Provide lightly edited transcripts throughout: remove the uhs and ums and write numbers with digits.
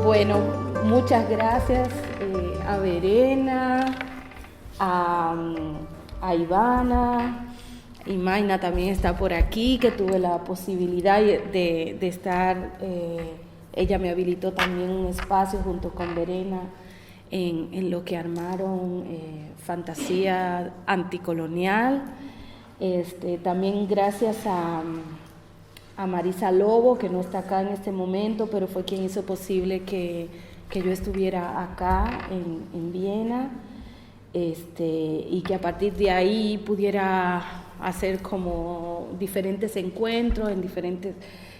Bueno, muchas gracias a Verena, a Ivana, y Mayna también está por aquí, que tuve la posibilidad de estar, ella me habilitó también un espacio junto con Verena en lo que armaron Fantasía Anticolonial. También gracias a Marisa Lobo, que no está acá en este momento, pero fue quien hizo posible que yo estuviera acá en Viena, y que a partir de ahí pudiera hacer como diferentes encuentros en diferentes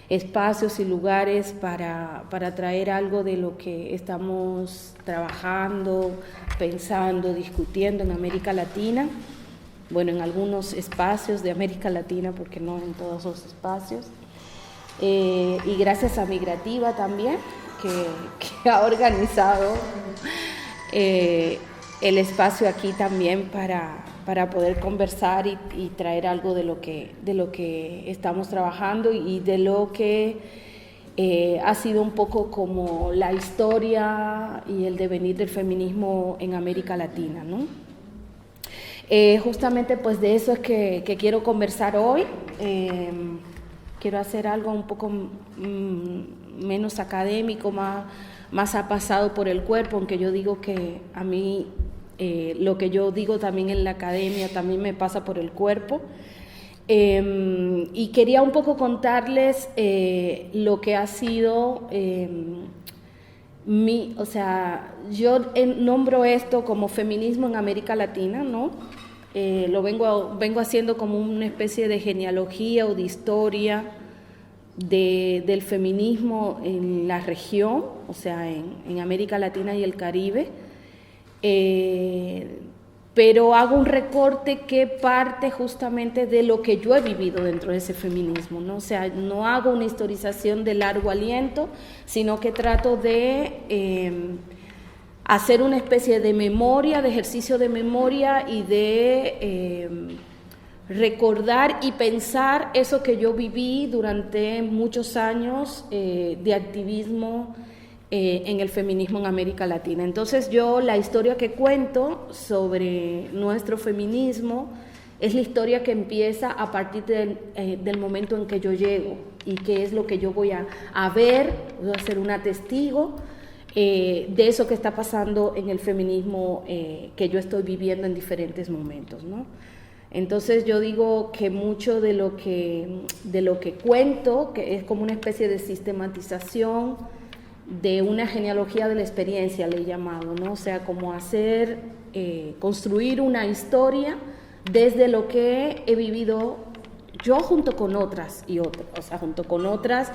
espacios y lugares para traer algo de lo que estamos trabajando, pensando, discutiendo en América Latina. Bueno, en algunos espacios de América Latina, porque no en todos los espacios. Y gracias a Migrativa también, que ha organizado el espacio aquí también para poder conversar y traer algo de lo que estamos trabajando y de lo que ha sido un poco como la historia y el devenir del feminismo en América Latina, ¿no? Justamente pues de eso es que quiero conversar hoy. Quiero hacer algo un poco menos académico, más apasado por el cuerpo, aunque yo digo que a mí lo que yo digo también en la academia también me pasa por el cuerpo. Y quería un poco contarles lo que ha sido yo nombro esto como feminismo en América Latina, ¿no? Lo vengo haciendo como una especie de genealogía o de historia del feminismo en la región, o sea, en América Latina y el Caribe, pero hago un recorte que parte justamente de lo que yo he vivido dentro de ese feminismo, ¿no? O sea, no hago una historización de largo aliento, sino que trato de hacer una especie de memoria, de ejercicio de memoria y de recordar y pensar eso que yo viví durante muchos años de activismo en el feminismo en América Latina. Entonces la historia que cuento sobre nuestro feminismo es la historia que empieza a partir del momento en que yo llego y qué es lo que yo voy a ver, voy a ser una testigo de eso que está pasando en el feminismo que yo estoy viviendo en diferentes momentos, ¿no? Entonces yo digo que mucho de lo que cuento, que es como una especie de sistematización de una genealogía de la experiencia, le he llamado, ¿no? O sea, como construir una historia desde lo que he vivido yo junto con otras y otras, o sea, junto con otras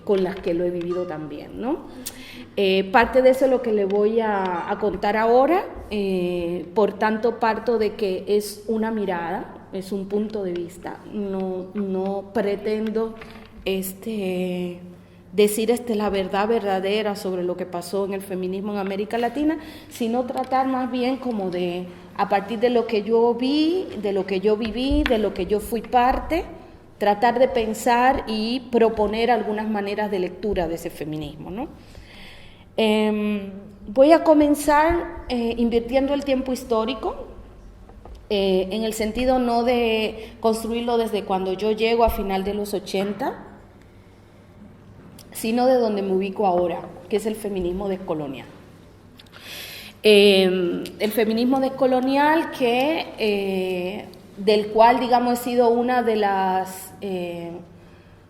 con las que lo he vivido también, ¿no? Parte de eso es lo que le voy a contar ahora, por tanto parto de que es una mirada, es un punto de vista, no pretendo decir la verdad verdadera sobre lo que pasó en el feminismo en América Latina, sino tratar más bien como a partir de lo que yo vi, de lo que yo viví, de lo que yo fui parte, tratar de pensar y proponer algunas maneras de lectura de ese feminismo, ¿no? Voy a comenzar invirtiendo el tiempo histórico, en el sentido no de construirlo desde cuando yo llego a final de los 80, sino de donde me ubico ahora, que es el feminismo descolonial. El feminismo descolonial del cual, digamos, he sido una de las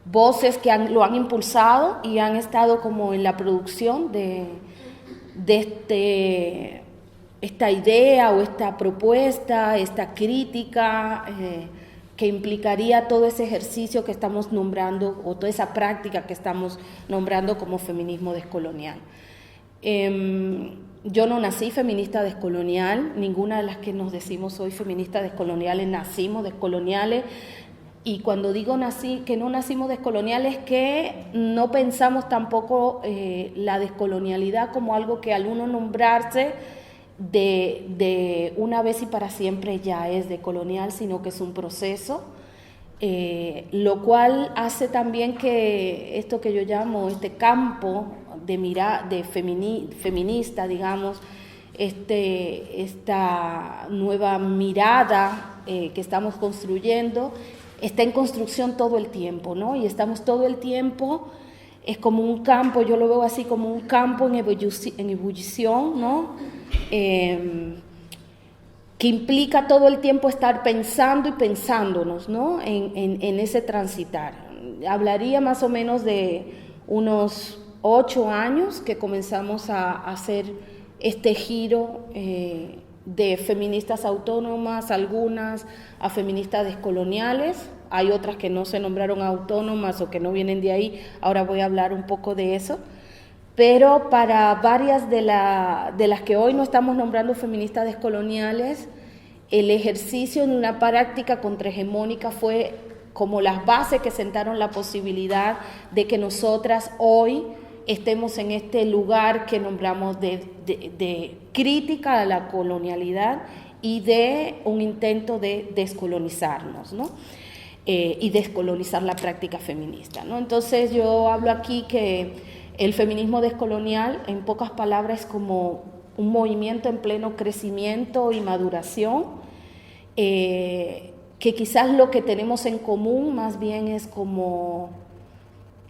voces que lo han impulsado y han estado como en la producción de esta idea o esta propuesta, esta crítica que implicaría todo ese ejercicio que estamos nombrando o toda esa práctica que estamos nombrando como feminismo descolonial. Yo no nací feminista descolonial, ninguna de las que nos decimos hoy feministas descoloniales nacimos descoloniales, y cuando digo que no nacimos descoloniales, que no pensamos tampoco la descolonialidad como algo que al uno nombrarse de una vez y para siempre ya es decolonial, sino que es un proceso lo cual hace también que esto que yo llamo este campo de feminista, digamos, esta nueva mirada que estamos construyendo, está en construcción todo el tiempo, ¿no? Y estamos todo el tiempo, es como un campo, yo lo veo así como un campo en ebullición, ¿no? Que implica todo el tiempo estar pensando y pensándonos, ¿no? En ese transitar. Hablaría más o menos de unos 8 años que comenzamos a hacer este giro de feministas autónomas, algunas a feministas descoloniales, hay otras que no se nombraron autónomas o que no vienen de ahí, ahora voy a hablar un poco de eso, pero para varias de las que hoy no estamos nombrando feministas descoloniales, el ejercicio en una práctica contrahegemónica fue como las bases que sentaron la posibilidad de que nosotras hoy estemos en este lugar que nombramos de crítica a la colonialidad y de un intento de descolonizarnos, ¿no? Y descolonizar la práctica feminista, ¿no? Entonces yo hablo aquí que el feminismo descolonial, en pocas palabras, es como un movimiento en pleno crecimiento y maduración, que quizás lo que tenemos en común más bien es como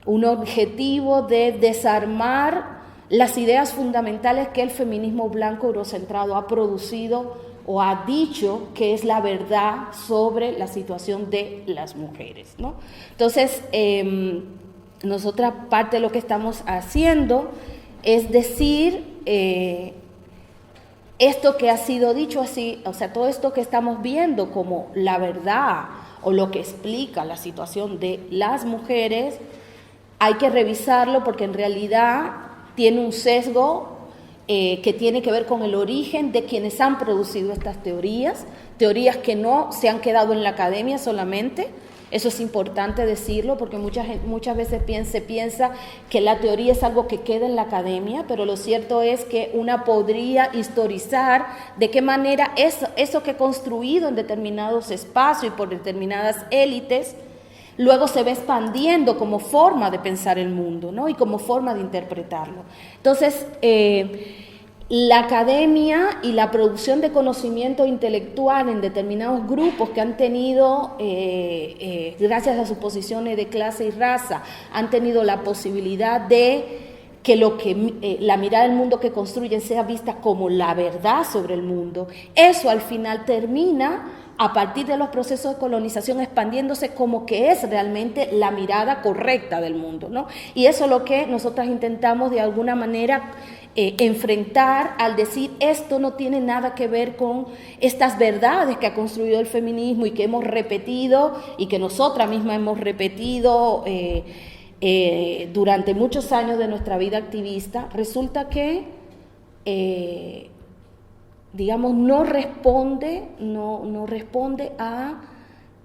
un objetivo de desarmar las ideas fundamentales que el feminismo blanco eurocentrado ha producido o ha dicho que es la verdad sobre la situación de las mujeres, ¿no? Entonces, nosotras parte de lo que estamos haciendo es decir esto que ha sido dicho así, o sea, todo esto que estamos viendo como la verdad o lo que explica la situación de las mujeres, hay que revisarlo porque en realidad tiene un sesgo que tiene que ver con el origen de quienes han producido estas teorías que no se han quedado en la academia solamente. Eso es importante decirlo porque muchas veces se piensa que la teoría es algo que queda en la academia, pero lo cierto es que una podría historizar de qué manera eso que he construido en determinados espacios y por determinadas élites, luego se va expandiendo como forma de pensar el mundo, ¿no? Y como forma de interpretarlo. Entonces, la academia y la producción de conocimiento intelectual en determinados grupos que han tenido, gracias a sus posiciones de clase y raza, han tenido la posibilidad de que la mirada del mundo que construyen sea vista como la verdad sobre el mundo. Eso al final termina, a partir de los procesos de colonización, expandiéndose como que es realmente la mirada correcta del mundo, ¿no? Y eso es lo que nosotras intentamos de alguna manera enfrentar al decir esto no tiene nada que ver con estas verdades que ha construido el feminismo y que hemos repetido y que nosotras mismas hemos repetido durante muchos años de nuestra vida activista. Resulta que digamos no responde a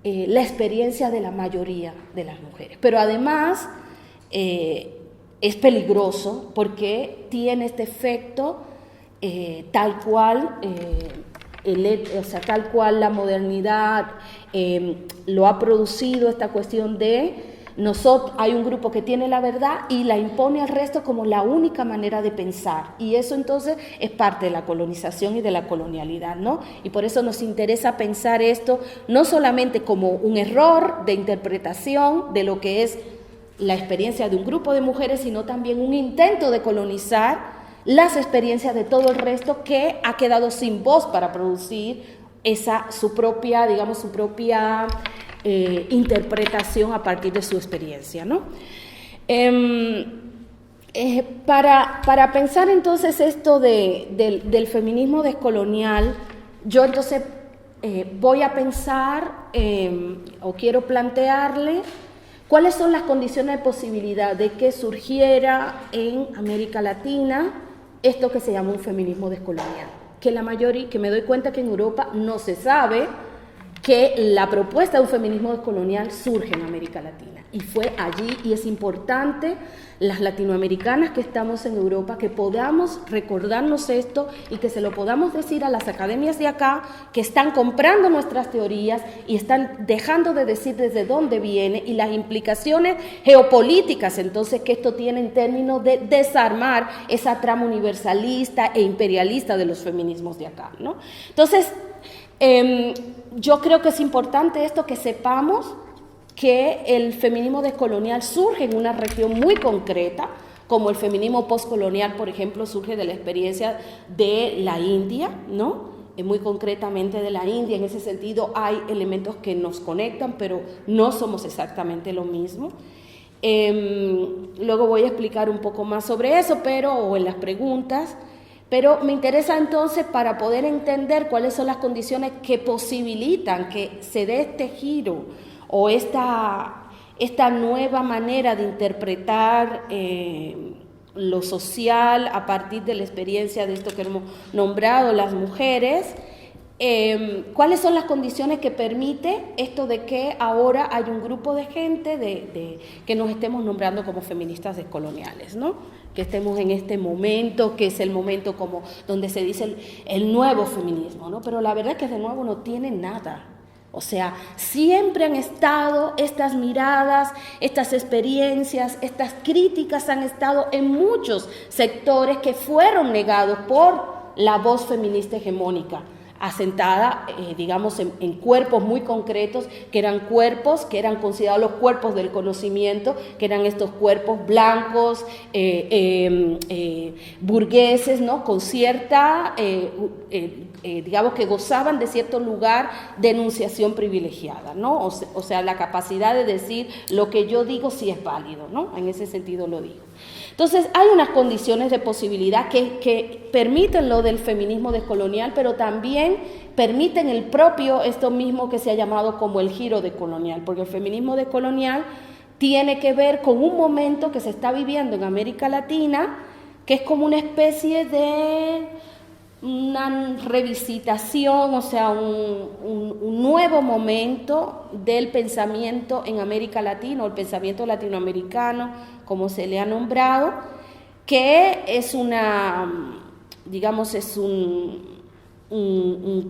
la experiencia de la mayoría de las mujeres, pero además es peligroso porque tiene este efecto tal cual la modernidad lo ha producido, esta cuestión de hay un grupo que tiene la verdad y la impone al resto como la única manera de pensar, y eso entonces es parte de la colonización y de la colonialidad, ¿no? Y por eso nos interesa pensar esto no solamente como un error de interpretación de lo que es la experiencia de un grupo de mujeres, sino también un intento de colonizar las experiencias de todo el resto que ha quedado sin voz para producir su propia interpretación a partir de su experiencia, ¿no? Para pensar entonces esto del feminismo descolonial, yo entonces voy a pensar o quiero plantearle cuáles son las condiciones de posibilidad de que surgiera en América Latina esto que se llama un feminismo descolonial, que me doy cuenta que en Europa no se sabe que la propuesta de un feminismo descolonial surge en América Latina. Y fue allí, y es importante, las latinoamericanas que estamos en Europa, que podamos recordarnos esto y que se lo podamos decir a las academias de acá, que están comprando nuestras teorías y están dejando de decir desde dónde viene y las implicaciones geopolíticas entonces que esto tiene en términos de desarmar esa trama universalista e imperialista de los feminismos de acá, ¿no? Entonces, yo creo que es importante esto, que sepamos que el feminismo descolonial surge en una región muy concreta, como el feminismo postcolonial, por ejemplo, surge de la experiencia de la India, ¿no? Muy concretamente de la India. En ese sentido hay elementos que nos conectan, pero no somos exactamente lo mismo. Luego voy a explicar un poco más sobre eso, o en las preguntas. Pero me interesa entonces, para poder entender cuáles son las condiciones que posibilitan que se dé este giro o esta nueva manera de interpretar lo social a partir de la experiencia de esto que hemos nombrado, las mujeres, cuáles son las condiciones que permite esto de que ahora hay un grupo de gente que nos estemos nombrando como feministas descoloniales, ¿no? Que estemos en este momento, que es el momento como donde se dice el nuevo feminismo, ¿no? Pero la verdad es que de nuevo no tiene nada. O sea, siempre han estado estas miradas, estas experiencias, estas críticas han estado en muchos sectores que fueron negados por la voz feminista hegemónica, asentada, digamos, en cuerpos muy concretos, que eran cuerpos que eran considerados los cuerpos del conocimiento, que eran estos cuerpos blancos, burgueses, ¿no? Con cierta, digamos, que gozaban de cierto lugar de enunciación privilegiada, ¿no? O sea, la capacidad de decir lo que yo digo sí es válido, ¿no? En ese sentido lo digo. Entonces, hay unas condiciones de posibilidad que permiten lo del feminismo descolonial, pero también permiten esto mismo que se ha llamado como el giro decolonial, porque el feminismo descolonial tiene que ver con un momento que se está viviendo en América Latina, que es como una especie de una revisitación, o sea, un nuevo momento del pensamiento en América Latina, o el pensamiento latinoamericano, como se le ha nombrado, que es un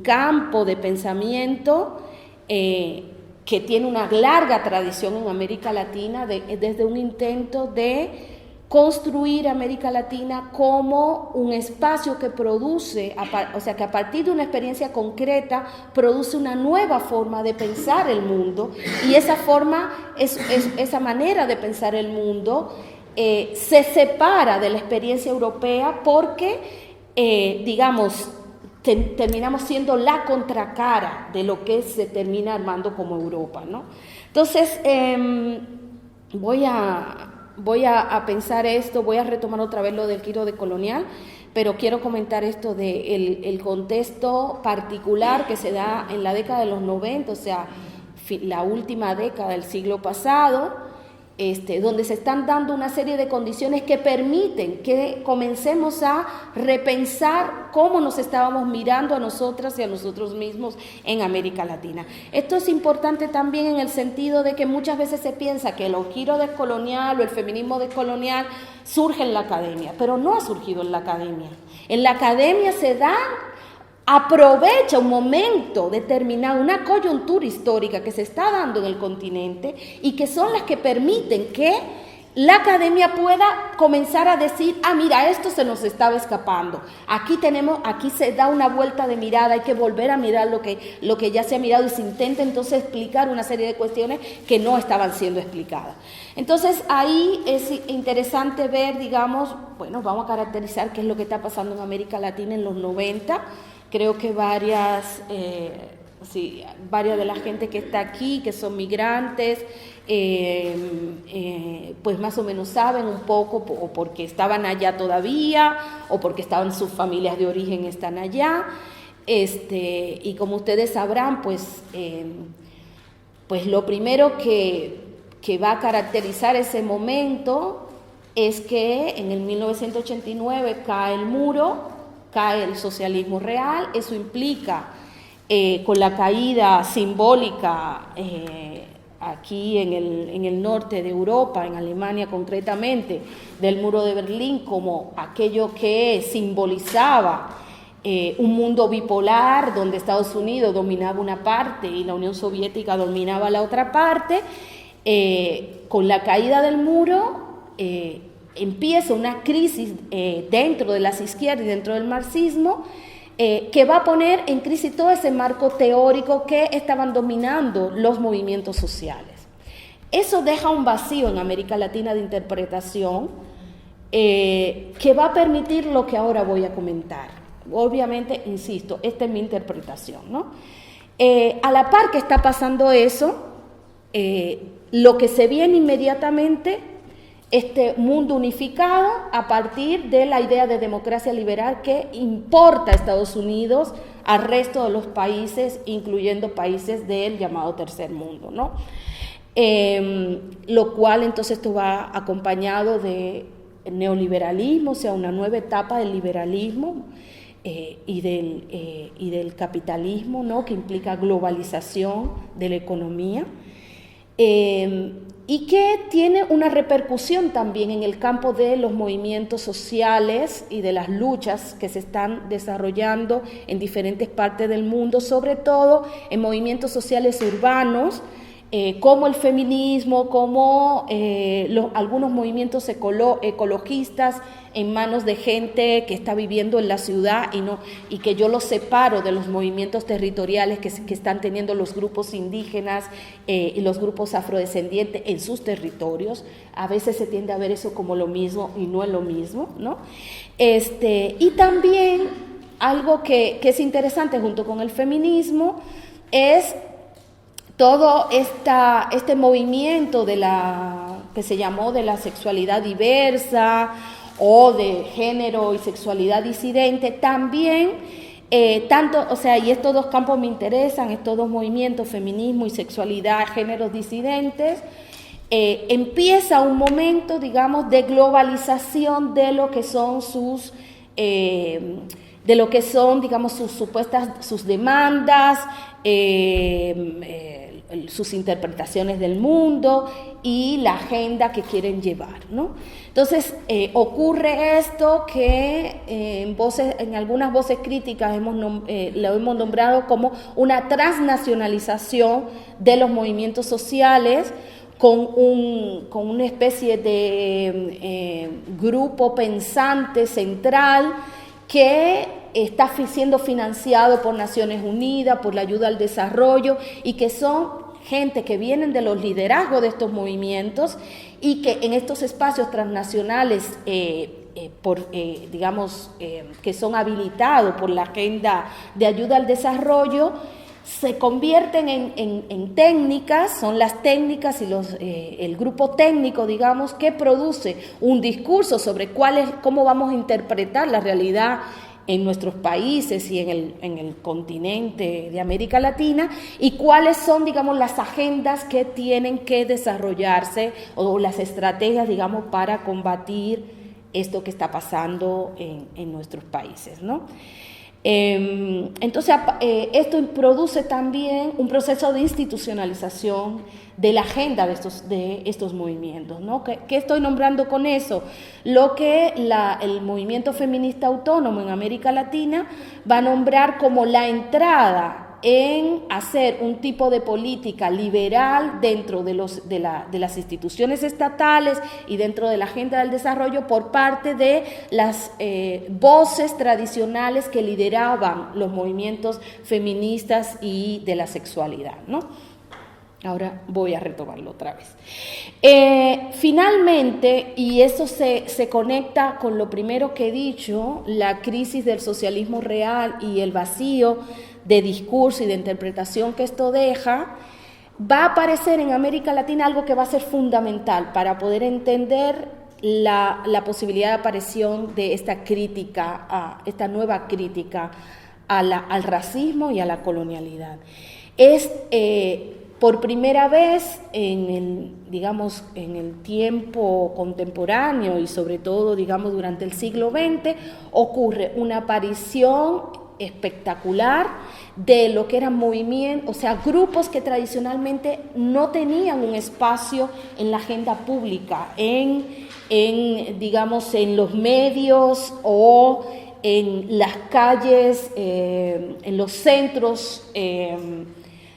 campo de pensamiento que tiene una larga tradición en América Latina, desde un intento de construir América Latina como un espacio que produce, o sea, que a partir de una experiencia concreta produce una nueva forma de pensar el mundo, y esa manera de pensar el mundo se separa de la experiencia europea porque, digamos, terminamos siendo la contracara de lo que se termina armando como Europa, ¿no? Entonces, voy a pensar esto, voy a retomar otra vez lo del giro decolonial, pero quiero comentar esto del contexto particular que se da en la década de los 90, o sea, la última década del siglo pasado, donde se están dando una serie de condiciones que permiten que comencemos a repensar cómo nos estábamos mirando a nosotras y a nosotros mismos en América Latina. Esto es importante también en el sentido de que muchas veces se piensa que el giro descolonial o el feminismo descolonial surge en la academia, pero no ha surgido en la academia. En la academia aprovecha un momento determinado, una coyuntura histórica que se está dando en el continente y que son las que permiten que la academia pueda comenzar a decir, mira, esto se nos estaba escapando, aquí se da una vuelta de mirada, hay que volver a mirar lo que ya se ha mirado y se intenta entonces explicar una serie de cuestiones que no estaban siendo explicadas. Entonces ahí es interesante ver, digamos, bueno, vamos a caracterizar qué es lo que está pasando en América Latina en los 90. Creo que varias de la gente que está aquí, que son migrantes, pues más o menos saben un poco, o porque estaban allá todavía, o porque sus familias de origen están allá, y como ustedes sabrán, pues lo primero que va a caracterizar ese momento es que en el 1989 cae el muro, cae el socialismo real. Eso implica con la caída simbólica aquí en el norte de Europa, en Alemania concretamente, del muro de Berlín, como aquello que simbolizaba un mundo bipolar donde Estados Unidos dominaba una parte y la Unión Soviética dominaba la otra parte. Con la caída del muro empieza una crisis dentro de las izquierdas y dentro del marxismo, que va a poner en crisis todo ese marco teórico que estaban dominando los movimientos sociales. Eso deja un vacío en América Latina de interpretación que va a permitir lo que ahora voy a comentar. Obviamente, insisto, esta es mi interpretación, ¿no? A la par que está pasando eso, lo que se viene inmediatamente, este mundo unificado a partir de la idea de democracia liberal que importa a Estados Unidos al resto de los países, incluyendo países del llamado tercer mundo, ¿no? Lo cual entonces esto va acompañado de neoliberalismo, o sea, una nueva etapa del liberalismo y del capitalismo, ¿no? Que implica globalización de la economía. Y que tiene una repercusión también en el campo de los movimientos sociales y de las luchas que se están desarrollando en diferentes partes del mundo, sobre todo en movimientos sociales urbanos, como el feminismo, como algunos movimientos ecologistas en manos de gente que está viviendo en la ciudad y que yo los separo de los movimientos territoriales que están teniendo los grupos indígenas y los grupos afrodescendientes en sus territorios. A veces se tiende a ver eso como lo mismo y no es lo mismo, ¿no? Y también algo que es interesante junto con el feminismo es todo este movimiento que se llamó de la sexualidad diversa o de género y sexualidad disidente, también y estos dos campos me interesan, estos dos movimientos, feminismo y sexualidad, géneros disidentes, empieza un momento, digamos, de globalización de lo que son sus demandas, sus interpretaciones del mundo y la agenda que quieren llevar, ¿no? Entonces, ocurre esto que en algunas voces críticas lo hemos nombrado como una transnacionalización de los movimientos sociales, con una especie de grupo pensante central que está siendo financiado por Naciones Unidas, por la ayuda al desarrollo, y que son gente que vienen de los liderazgos de estos movimientos y que en estos espacios transnacionales, que son habilitados por la agenda de ayuda al desarrollo, se convierten en técnicas, son las técnicas y el grupo técnico, digamos, que produce un discurso sobre cómo vamos a interpretar la realidad en nuestros países y en el continente de América Latina, y cuáles son, digamos, las agendas que tienen que desarrollarse o las estrategias, digamos, para combatir esto que está pasando en nuestros países, ¿no? Entonces, esto produce también un proceso de institucionalización de la agenda de estos movimientos, ¿no? ¿Qué estoy nombrando con eso? Lo que el movimiento feminista autónomo en América Latina va a nombrar como la entrada en hacer un tipo de política liberal dentro de las instituciones estatales y dentro de la agenda del desarrollo por parte de las voces tradicionales que lideraban los movimientos feministas y de la sexualidad, ¿no? Ahora voy a retomarlo otra vez. Finalmente, y eso se conecta con lo primero que he dicho, la crisis del socialismo real y el vacío de discurso y de interpretación que esto deja, va a aparecer en América Latina algo que va a ser fundamental para poder entender la posibilidad de aparición de esta nueva crítica al racismo y a la colonialidad. Es por primera vez en el tiempo contemporáneo y sobre todo, digamos, durante el siglo XX, ocurre una aparición espectacular de lo que eran movimientos, o sea, grupos que tradicionalmente no tenían un espacio en la agenda pública, digamos, en los medios o en las calles, en los centros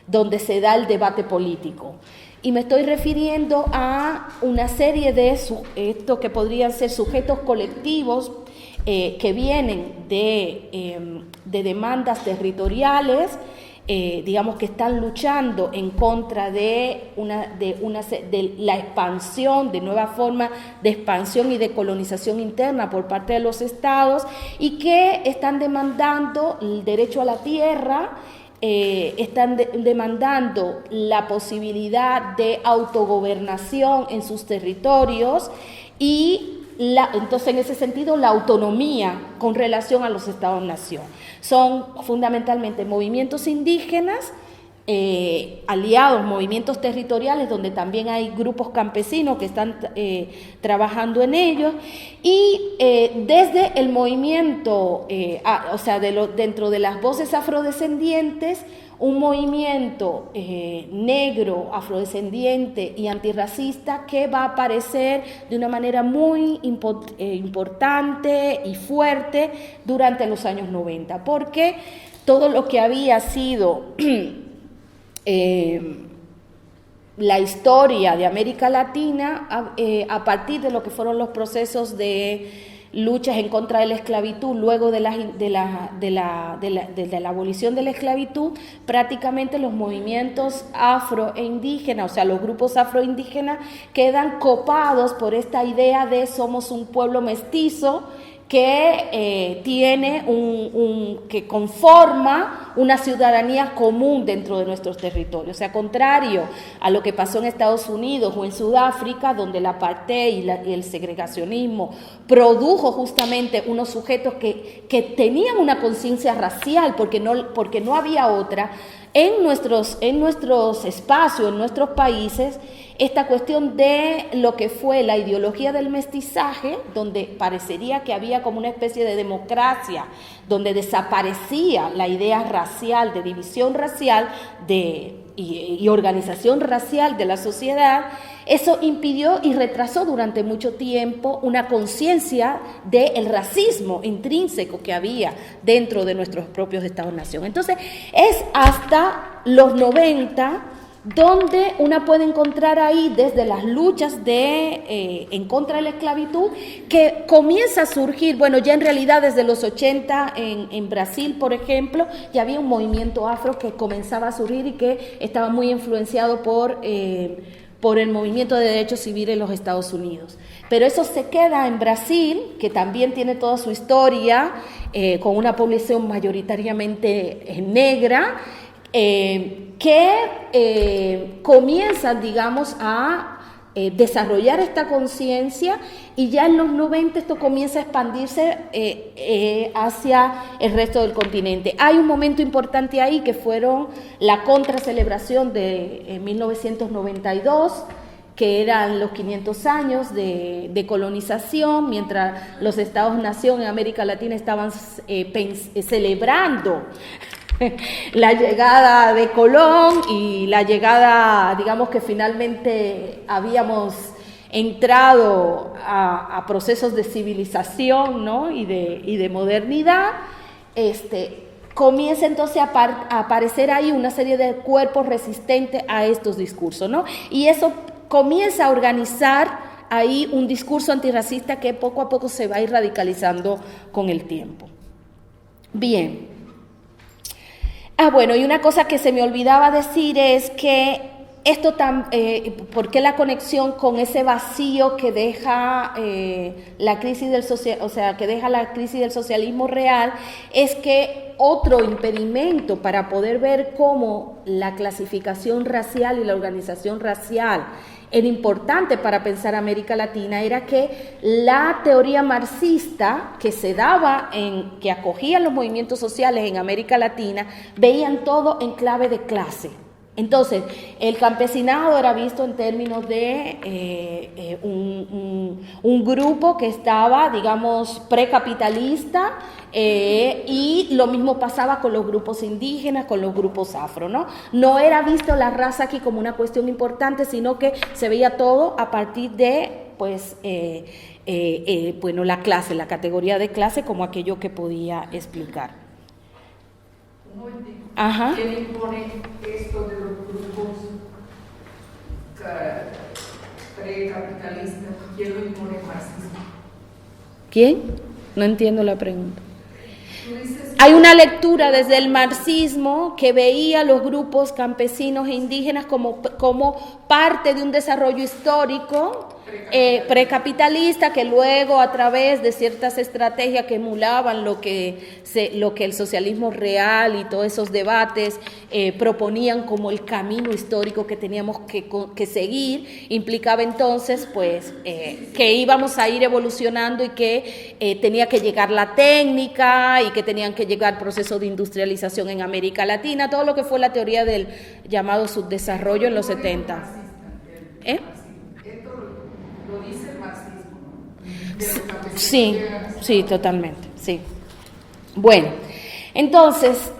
donde se da el debate político. Y me estoy refiriendo a una serie de esto que podrían ser sujetos colectivos que vienen de demandas territoriales, digamos que están luchando en contra de la expansión, de nueva forma de expansión y de colonización interna por parte de los estados, y que están demandando el derecho a la tierra, están demandando la posibilidad de autogobernación en sus territorios y entonces en ese sentido la autonomía con relación a los estados-nación. Son fundamentalmente movimientos indígenas, aliados, movimientos territoriales donde también hay grupos campesinos que están trabajando en ellos, y desde el movimiento, o sea, dentro de las voces afrodescendientes, un movimiento negro, afrodescendiente y antirracista que va a aparecer de una manera muy importante y fuerte durante los años 90, porque todo lo que había sido la historia de América Latina a partir de lo que fueron los procesos de luchas en contra de la esclavitud, luego de la abolición de la esclavitud, prácticamente los movimientos afro e indígenas, o sea, los grupos afroindígenas, quedan copados por esta idea de somos un pueblo mestizo que tiene que conforma una ciudadanía común dentro de nuestros territorios. O sea, contrario a lo que pasó en Estados Unidos o en Sudáfrica, donde el apartheid y el segregacionismo produjo justamente unos sujetos que tenían una conciencia racial porque no había otra. En nuestros espacios, en nuestros países, esta cuestión de lo que fue la ideología del mestizaje, donde parecería que había como una especie de democracia, donde desaparecía la idea racial, de división racial y organización racial de la sociedad, eso impidió y retrasó durante mucho tiempo una conciencia del racismo intrínseco que había dentro de nuestros propios Estados-nación. Entonces, es hasta los 90 donde una puede encontrar ahí, desde las luchas en contra de la esclavitud, que comienza a surgir, bueno, ya en realidad desde los 80 en Brasil, por ejemplo, ya había un movimiento afro que comenzaba a surgir y que estaba muy influenciado por el movimiento de derechos civiles en los Estados Unidos. Pero eso se queda en Brasil, que también tiene toda su historia, con una población mayoritariamente negra, que comienzan, digamos, a desarrollar esta conciencia, y ya en los 90 esto comienza a expandirse hacia el resto del continente. Hay un momento importante ahí que fueron la contracelebración de 1992, que eran los 500 años de colonización, mientras los Estados-nación en América Latina estaban celebrando la llegada de Colón y la llegada, digamos que finalmente habíamos entrado a procesos de civilización, ¿no? y de modernidad. Comienza entonces a aparecer ahí una serie de cuerpos resistentes a estos discursos, ¿no? Y eso comienza a organizar ahí un discurso antirracista que poco a poco se va a ir radicalizando con el tiempo. Bien. Bueno, y una cosa que se me olvidaba decir es que ¿por qué la conexión con ese vacío que deja la crisis del socialismo real? Es que otro impedimento para poder ver cómo la clasificación racial y la organización racial era importante para pensar América Latina era que la teoría marxista que se daba, que acogía los movimientos sociales en América Latina, veían todo en clave de clase. Entonces, el campesinado era visto en términos de un grupo que estaba, digamos, precapitalista, y lo mismo pasaba con los grupos indígenas, con los grupos afro, ¿no? No era visto la raza aquí como una cuestión importante, sino que se veía todo a partir de, pues, bueno, la clase, la categoría de clase como aquello que podía explicar. Ajá. ¿Quién impone esto de los grupos precapitalistas? ¿Quién lo impone el marxismo? ¿Quién? No entiendo la pregunta. Hay una lectura desde el marxismo que veía los grupos campesinos e indígenas como parte de un desarrollo histórico precapitalista, que luego a través de ciertas estrategias que emulaban lo que el socialismo real y todos esos debates proponían como el camino histórico que teníamos que seguir, implicaba entonces pues que íbamos a ir evolucionando y que tenía que llegar la técnica y que tenían que llegar procesos de industrialización en América Latina, todo lo que fue la teoría del llamado subdesarrollo en los 70. Lo dice el marxismo, ¿no? Sí, sí, totalmente, sí. Bueno, entonces,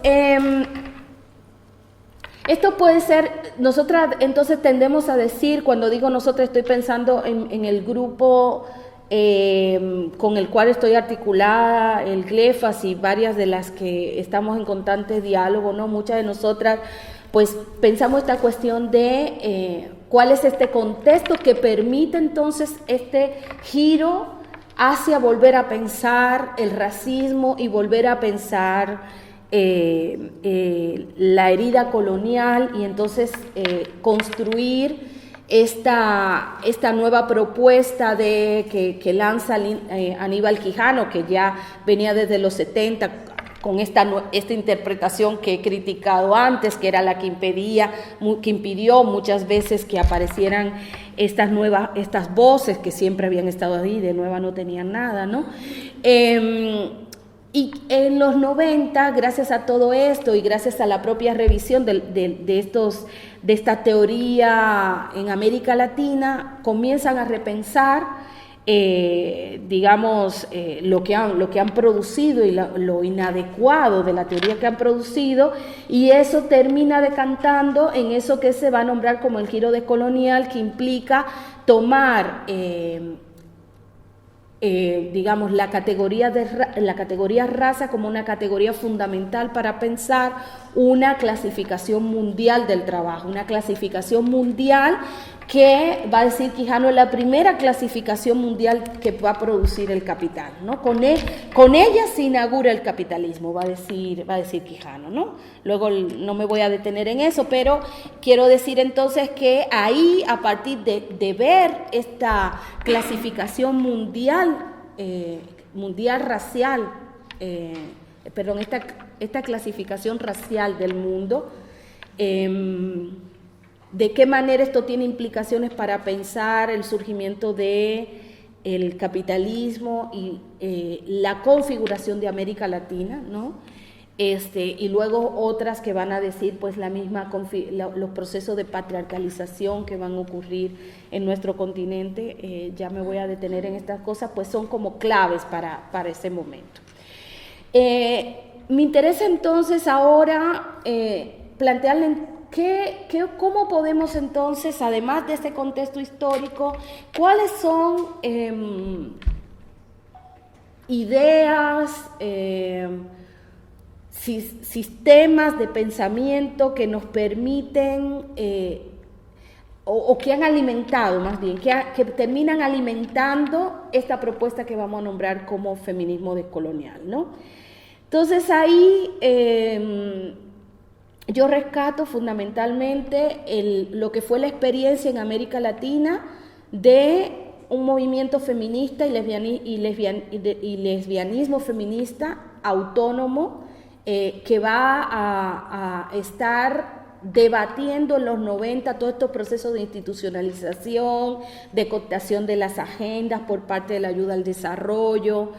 esto puede ser, nosotras entonces tendemos a decir, cuando digo nosotras estoy pensando en el grupo con el cual estoy articulada, el GLEFAS y varias de las que estamos en constante diálogo, ¿no? Muchas de nosotras pues pensamos esta cuestión de cuál es este contexto que permite entonces este giro hacia volver a pensar el racismo y volver a pensar la herida colonial y entonces construir esta nueva propuesta que lanza Aníbal Quijano, que ya venía desde los 70 con esta interpretación que he criticado antes, que era la que impidió muchas veces que aparecieran estas voces que siempre habían estado ahí, de nueva no tenían nada, ¿no? Y en los 90, gracias a todo esto y gracias a la propia revisión de esta teoría en América Latina, comienzan a repensar digamos, lo que han producido y lo inadecuado de la teoría que han producido, y eso termina decantando en eso que se va a nombrar como el giro decolonial, que implica tomar digamos, la categoría raza como una categoría fundamental para pensar una clasificación mundial del trabajo, una clasificación mundial que va a decir Quijano es la primera clasificación mundial que va a producir el capital, ¿no? Con ella se inaugura el capitalismo, va a decir Quijano, ¿no? Luego no me voy a detener en eso, pero quiero decir entonces que ahí, a partir de ver esta clasificación mundial racial, perdón, esta clasificación racial del mundo, de qué manera esto tiene implicaciones para pensar el surgimiento del capitalismo y la configuración de América Latina, ¿no? Y luego otras que van a decir pues los procesos de patriarcalización que van a ocurrir en nuestro continente, ya me voy a detener en estas cosas, pues son como claves para ese momento. Me interesa entonces ahora plantearle ¿cómo podemos entonces, además de este contexto histórico, cuáles son ideas, sistemas de pensamiento que nos permiten, o que han alimentado más bien, que terminan alimentando esta propuesta que vamos a nombrar como feminismo decolonial, ¿no? Entonces ahí yo rescato fundamentalmente lo que fue la experiencia en América Latina de un movimiento feminista y lesbianismo feminista autónomo que va a estar debatiendo en los 90 todos estos procesos de institucionalización, de cooptación de las agendas por parte de la ayuda al desarrollo,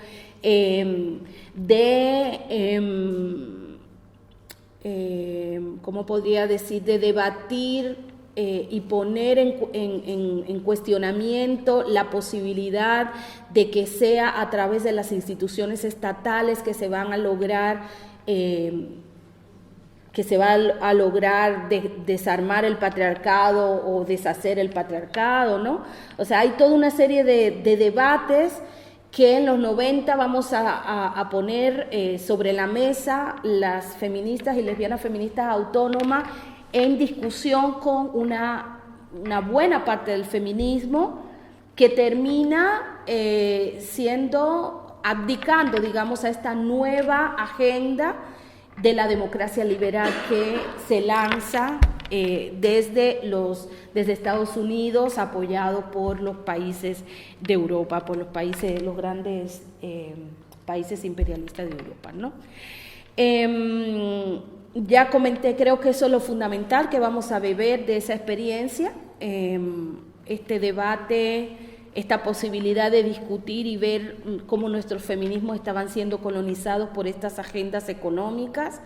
¿cómo podría decir?, de debatir y poner en cuestionamiento la posibilidad de que sea a través de las instituciones estatales que se van a lograr desarmar el patriarcado o deshacer el patriarcado, ¿no? O sea, hay toda una serie de debates que en los 90 vamos a poner sobre la mesa las feministas y lesbianas feministas autónomas en discusión con una buena parte del feminismo que termina abdicando, digamos, a esta nueva agenda de la democracia liberal que se lanza desde Estados Unidos, apoyado por los países de Europa, por los grandes países imperialistas de Europa, ¿no? Ya comenté, creo que eso es lo fundamental que vamos a beber de esa experiencia, este debate, esta posibilidad de discutir y ver cómo nuestros feminismos estaban siendo colonizados por estas agendas económicas,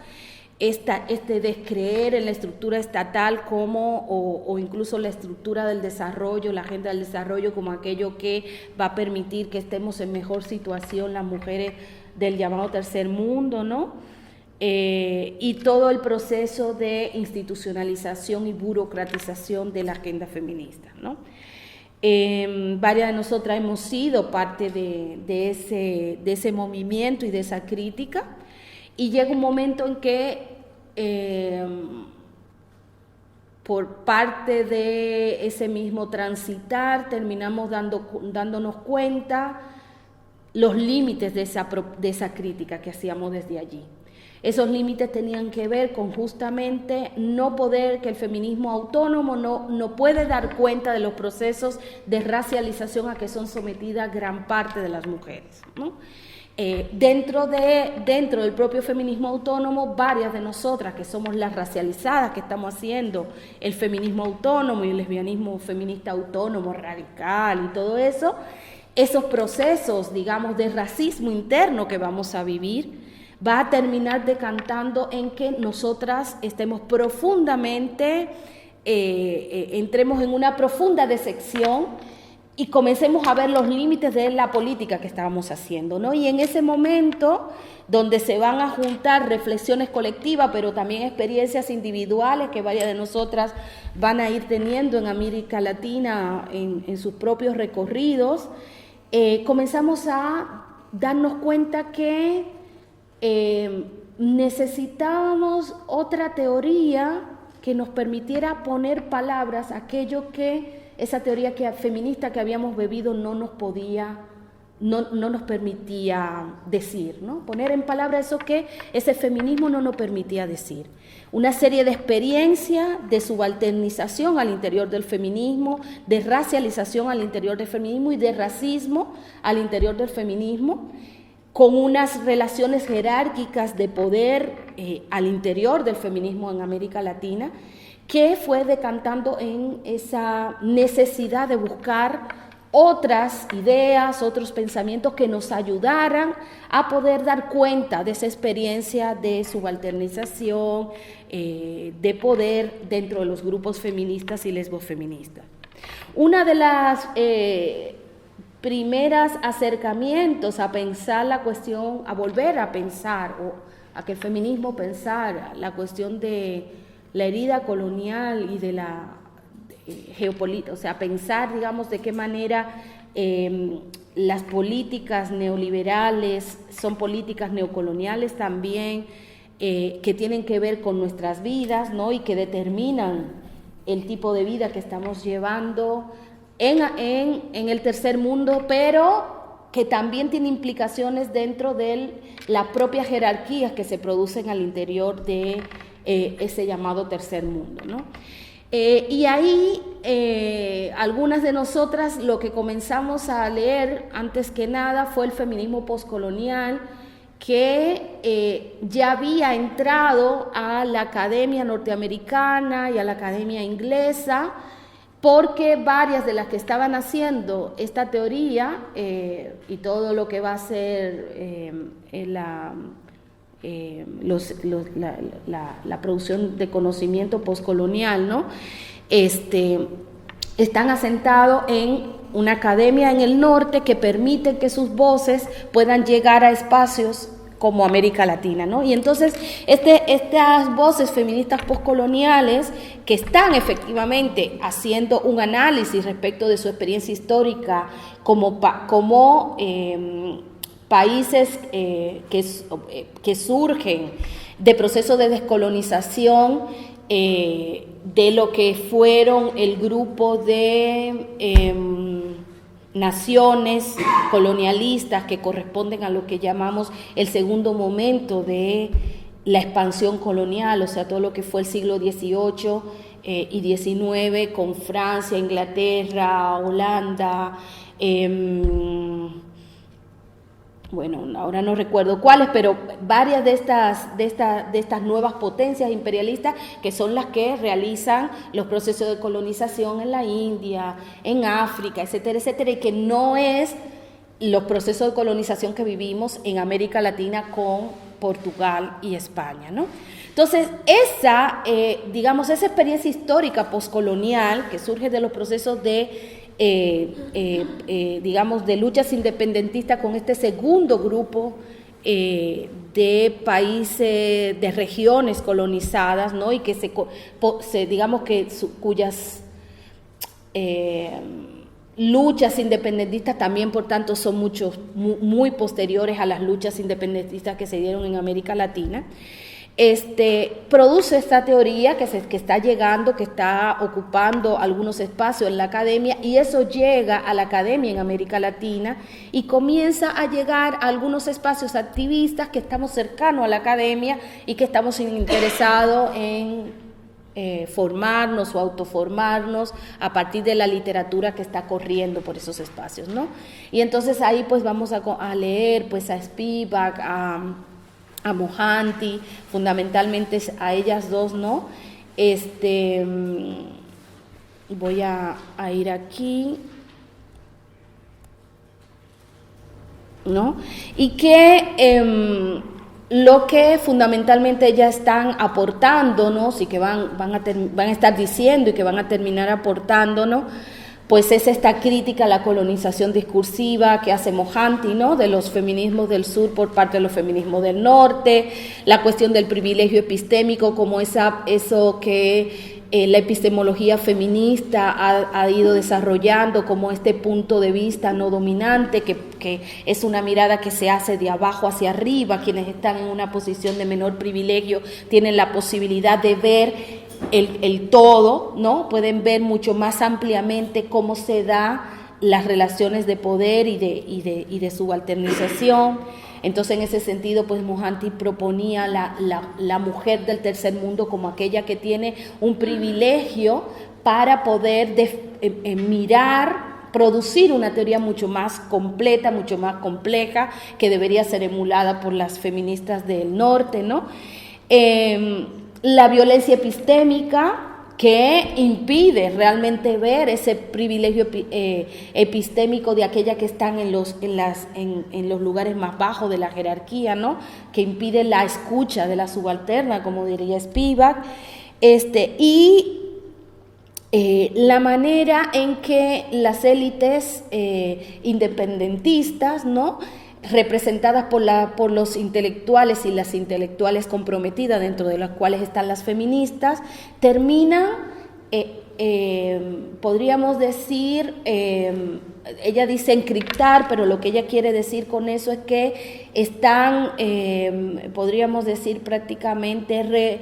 este descreer en la estructura estatal o incluso la estructura del desarrollo, la agenda del desarrollo como aquello que va a permitir que estemos en mejor situación las mujeres del llamado tercer mundo, ¿no? Y todo el proceso de institucionalización y burocratización de la agenda feminista, ¿no? Varias de nosotras hemos sido parte de ese movimiento y de esa crítica, y llega un momento en que por parte de ese mismo transitar terminamos dándonos cuenta los límites de esa crítica que hacíamos desde allí. Esos límites tenían que ver con justamente que el feminismo autónomo no puede dar cuenta de los procesos de racialización a que son sometidas gran parte de las mujeres, ¿no? Dentro del propio feminismo autónomo, varias de nosotras que somos las racializadas, que estamos haciendo el feminismo autónomo y el lesbianismo feminista autónomo, radical y todo eso, esos procesos, digamos, de racismo interno que vamos a vivir, va a terminar decantando en que nosotras estemos profundamente, entremos en una profunda decepción y comencemos a ver los límites de la política que estábamos haciendo, ¿no? Y en ese momento, donde se van a juntar reflexiones colectivas, pero también experiencias individuales que varias de nosotras van a ir teniendo en América Latina en sus propios recorridos, comenzamos a darnos cuenta que necesitábamos otra teoría que nos permitiera poner palabras a aquello que esa teoría feminista que habíamos bebido no nos permitía decir, ¿no? Poner en palabras eso que ese feminismo no nos permitía decir. Una serie de experiencias de subalternización al interior del feminismo, de racialización al interior del feminismo y de racismo al interior del feminismo, con unas relaciones jerárquicas de poder al interior del feminismo en América Latina, que fue decantando en esa necesidad de buscar otras ideas, otros pensamientos que nos ayudaran a poder dar cuenta de esa experiencia de subalternización, de poder dentro de los grupos feministas y lesbofeministas. Una de las primeras acercamientos a pensar la cuestión, a volver a pensar, o a que el feminismo pensara la cuestión de la herida colonial y de la geopolítica, o sea, pensar, digamos, de qué manera las políticas neoliberales son políticas neocoloniales también, que tienen que ver con nuestras vidas, ¿no? Y que determinan el tipo de vida que estamos llevando en el tercer mundo, pero que también tiene implicaciones dentro de las propias jerarquías que se producen al interior de ese llamado tercer mundo, ¿no? Y ahí algunas de nosotras lo que comenzamos a leer antes que nada fue el feminismo postcolonial, que ya había entrado a la academia norteamericana y a la academia inglesa, porque varias de las que estaban haciendo esta teoría y todo lo que va a ser la producción de conocimiento postcolonial, ¿no? Están asentados en una academia en el norte que permite que sus voces puedan llegar a espacios como América Latina, ¿no? Y entonces estas voces feministas postcoloniales que están efectivamente haciendo un análisis respecto de su experiencia histórica como países que surgen de procesos de descolonización, de lo que fueron el grupo de naciones colonialistas que corresponden a lo que llamamos el segundo momento de la expansión colonial, o sea, todo lo que fue el siglo XVIII y XIX con Francia, Inglaterra, Holanda, bueno, ahora no recuerdo cuáles, pero varias de estas nuevas potencias imperialistas que son las que realizan los procesos de colonización en la India, en África, etcétera, etcétera, y que no es los procesos de colonización que vivimos en América Latina con Portugal y España, ¿no? Entonces, esa experiencia histórica postcolonial que surge de los procesos de de luchas independentistas con este segundo grupo de países, de regiones colonizadas, ¿no? Y que cuyas luchas independentistas también, por tanto, son muy posteriores a las luchas independentistas que se dieron en América Latina. Produce esta teoría que está llegando, que está ocupando algunos espacios en la academia, y eso llega a la academia en América Latina y comienza a llegar a algunos espacios activistas que estamos cercanos a la academia y que estamos interesados en formarnos o autoformarnos a partir de la literatura que está corriendo por esos espacios, ¿no? Y entonces ahí pues vamos a leer pues a Spivak, a Mohanty, fundamentalmente a ellas dos, ¿no? Voy a ir aquí, ¿no? Y que lo que fundamentalmente ellas están aportándonos y que van a estar diciendo y que van a terminar aportándonos, pues es esta crítica a la colonización discursiva que hace Mohanty, ¿no? De los feminismos del sur por parte de los feminismos del norte, la cuestión del privilegio epistémico como eso que la epistemología feminista ha ido desarrollando como este punto de vista no dominante, que es una mirada que se hace de abajo hacia arriba. Quienes están en una posición de menor privilegio tienen la posibilidad de ver el todo, ¿no? Pueden ver mucho más ampliamente cómo se da las relaciones de poder y de subalternización. Entonces, en ese sentido, pues Mohanty proponía la mujer del tercer mundo como aquella que tiene un privilegio para poder producir una teoría mucho más completa, mucho más compleja, que debería ser emulada por las feministas del norte, ¿no? La violencia epistémica, que impide realmente ver ese privilegio epistémico de aquellas que están en los lugares más bajos de la jerarquía, ¿no? Que impide la escucha de la subalterna, como diría Spivak, la manera en que las élites independentistas, ¿no?, representadas por los intelectuales y las intelectuales comprometidas, dentro de las cuales están las feministas, terminan, podríamos decir, ella dice encriptar, pero lo que ella quiere decir con eso es que están, podríamos decir prácticamente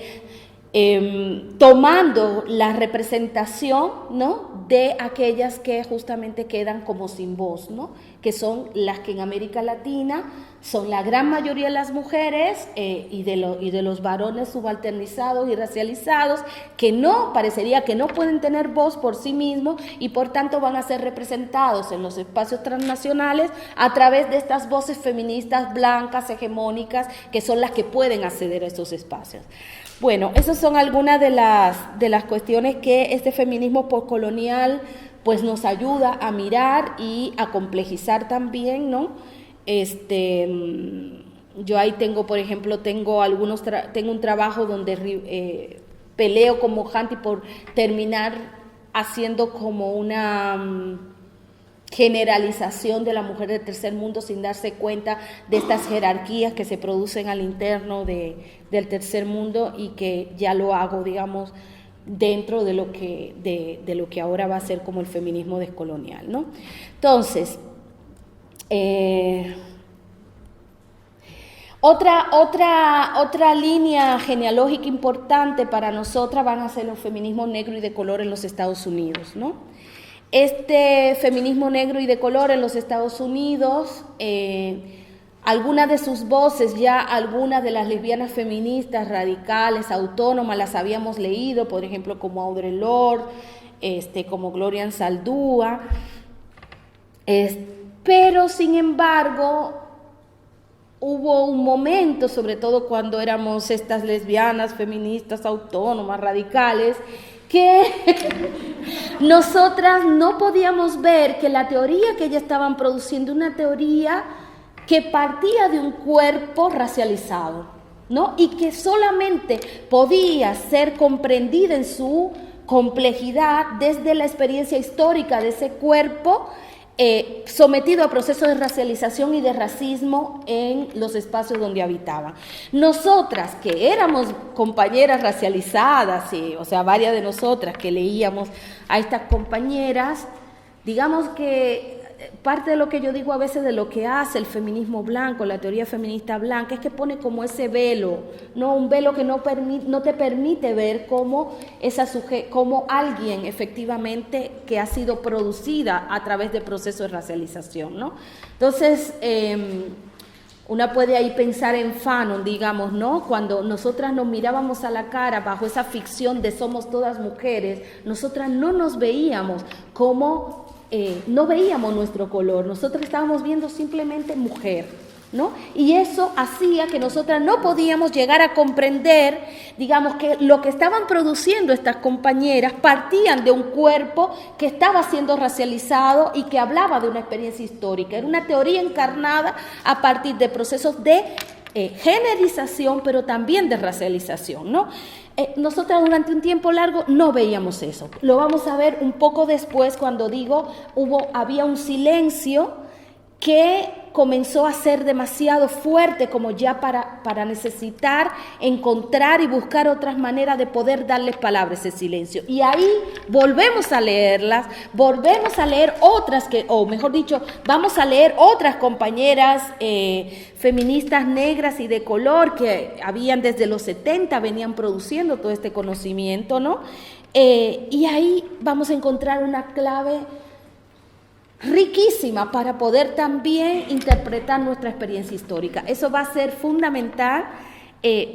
tomando la representación, ¿no?, de aquellas que justamente quedan como sin voz, ¿no?, que son las que en América Latina son la gran mayoría de las mujeres y de los varones subalternizados y racializados, que parecería que no pueden tener voz por sí mismos y por tanto van a ser representados en los espacios transnacionales a través de estas voces feministas blancas, hegemónicas, que son las que pueden acceder a estos espacios. Bueno, esas son algunas de las cuestiones que este feminismo postcolonial pues nos ayuda a mirar y a complejizar también, ¿no? Yo ahí tengo, por ejemplo, tengo un trabajo donde peleo como Hanti por terminar haciendo como una generalización de la mujer del tercer mundo sin darse cuenta de estas jerarquías que se producen al interno del tercer mundo, y que ya lo hago, digamos, dentro de lo que ahora va a ser como el feminismo descolonial, ¿no? Entonces, otra línea genealógica importante para nosotras van a ser los feminismos negro y de color en los Estados Unidos, ¿no? Este feminismo negro y de color en los Estados Unidos, algunas de sus voces, ya algunas de las lesbianas feministas radicales, autónomas, las habíamos leído, por ejemplo, como Audre Lorde, como Gloria Anzaldúa, pero sin embargo hubo un momento, sobre todo cuando éramos estas lesbianas feministas autónomas radicales, que nosotras no podíamos ver que la teoría que ellas estaban produciendo, una teoría que partía de un cuerpo racializado, ¿no? Y que solamente podía ser comprendida en su complejidad desde la experiencia histórica de ese cuerpo, sometido a procesos de racialización y de racismo en los espacios donde habitaban. Nosotras, que éramos compañeras racializadas, o sea, varias de nosotras que leíamos a estas compañeras, digamos que parte de lo que yo digo a veces de lo que hace el feminismo blanco, la teoría feminista blanca, es que pone como ese velo, ¿no? Un velo que no te permite ver cómo alguien efectivamente que ha sido producida a través de procesos de racialización, ¿no? Entonces, una puede ahí pensar en Fanon, digamos, ¿no? Cuando nosotras nos mirábamos a la cara bajo esa ficción de somos todas mujeres, nosotras no nos veíamos como... no veíamos nuestro color, nosotros estábamos viendo simplemente mujer, ¿no? Y eso hacía que nosotras no podíamos llegar a comprender, digamos, que lo que estaban produciendo estas compañeras partían de un cuerpo que estaba siendo racializado y que hablaba de una experiencia histórica. Era una teoría encarnada a partir de procesos de generización, pero también de racialización, ¿no? Nosotras durante un tiempo largo no veíamos eso. Lo vamos a ver un poco después cuando digo había un silencio que comenzó a ser demasiado fuerte como ya para necesitar encontrar y buscar otras maneras de poder darles palabra a ese silencio. Y ahí volvemos a leerlas, volvemos a leer otras vamos a leer otras compañeras feministas negras y de color que habían desde los 70, venían produciendo todo este conocimiento, ¿no? Y ahí vamos a encontrar una clave riquísima para poder también interpretar nuestra experiencia histórica. Eso va a ser fundamental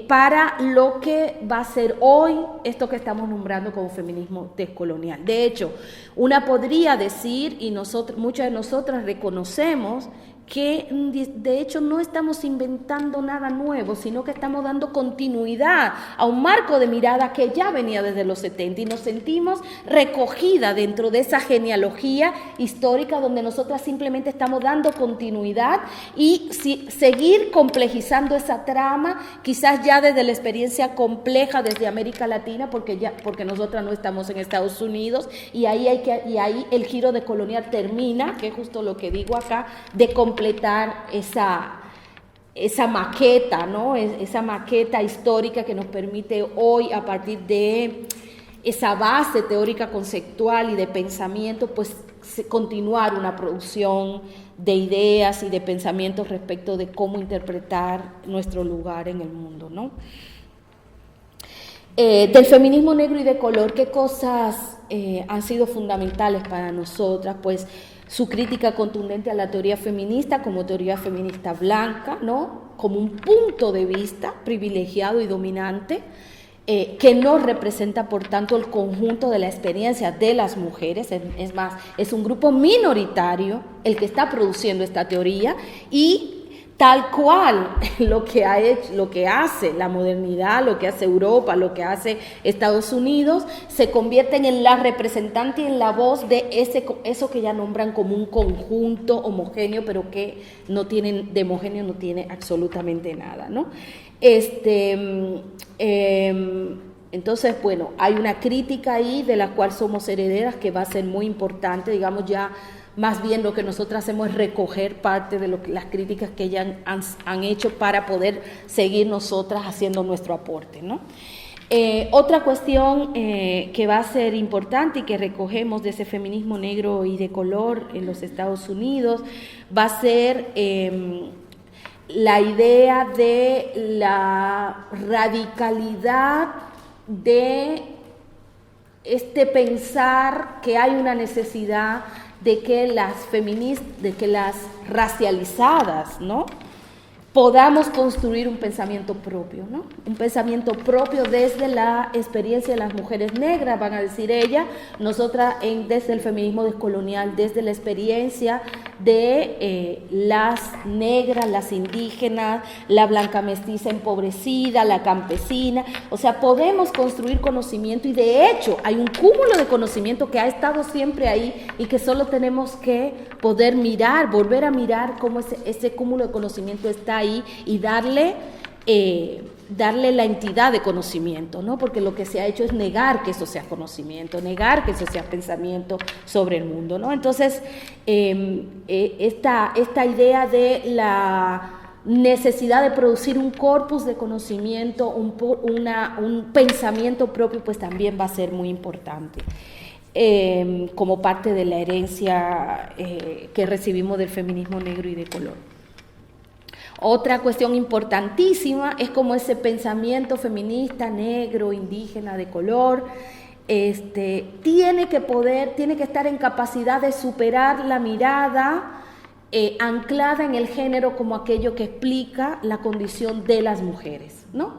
para lo que va a ser hoy esto que estamos nombrando como feminismo descolonial. De hecho, una podría decir, y muchas de nosotras reconocemos, que de hecho no estamos inventando nada nuevo, sino que estamos dando continuidad a un marco de mirada que ya venía desde los 70 y nos sentimos recogida dentro de esa genealogía histórica donde nosotras simplemente estamos dando continuidad y seguir complejizando esa trama, quizás ya desde la experiencia compleja desde América Latina, porque nosotras no estamos en Estados Unidos, y ahí el giro de colonial termina, que es justo lo que digo acá, de completar esa maqueta, ¿no? Esa maqueta histórica que nos permite hoy, a partir de esa base teórica conceptual y de pensamiento, pues continuar una producción de ideas y de pensamientos respecto de cómo interpretar nuestro lugar en el mundo, ¿no? Del feminismo negro y de color, ¿qué cosas han sido fundamentales para nosotras? Pues su crítica contundente a la teoría feminista como teoría feminista blanca, ¿no? Como un punto de vista privilegiado y dominante, que no representa, por tanto, el conjunto de la experiencia de las mujeres. Es más, es un grupo minoritario el que está produciendo esta teoría, y tal cual lo que ha hecho, lo que hace la modernidad, lo que hace Europa, lo que hace Estados Unidos, se convierten en la representante y en la voz de eso que ya nombran como un conjunto homogéneo, pero que no tienen, de homogéneo no tiene absolutamente nada, ¿no? Entonces, bueno, hay una crítica ahí de la cual somos herederas que va a ser muy importante, digamos ya. Más bien lo que nosotros hacemos es recoger parte de las críticas que ellas han hecho para poder seguir nosotras haciendo nuestro aporte, ¿no? Otra cuestión que va a ser importante y que recogemos de ese feminismo negro y de color en los Estados Unidos va a ser la idea de la radicalidad de pensar que hay una necesidad de que las feministas, de que las racializadas, ¿no?, podamos construir un pensamiento propio, ¿no? Un pensamiento propio desde la experiencia de las mujeres negras, van a decir ellas, nosotras desde el feminismo descolonial, desde la experiencia de las negras, las indígenas, la blanca mestiza empobrecida, la campesina, o sea, podemos construir conocimiento y de hecho hay un cúmulo de conocimiento que ha estado siempre ahí y que solo tenemos que poder mirar, volver a mirar cómo ese cúmulo de conocimiento está ahí y darle la entidad de conocimiento, ¿no? Porque lo que se ha hecho es negar que eso sea conocimiento, negar que eso sea pensamiento sobre el mundo, ¿no? Entonces, esta idea de la necesidad de producir un corpus de conocimiento, un pensamiento propio, pues también va a ser muy importante. Como parte de la herencia que recibimos del feminismo negro y de color. Otra cuestión importantísima es como ese pensamiento feminista, negro, indígena, de color, tiene que estar en capacidad de superar la mirada anclada en el género como aquello que explica la condición de las mujeres, ¿no?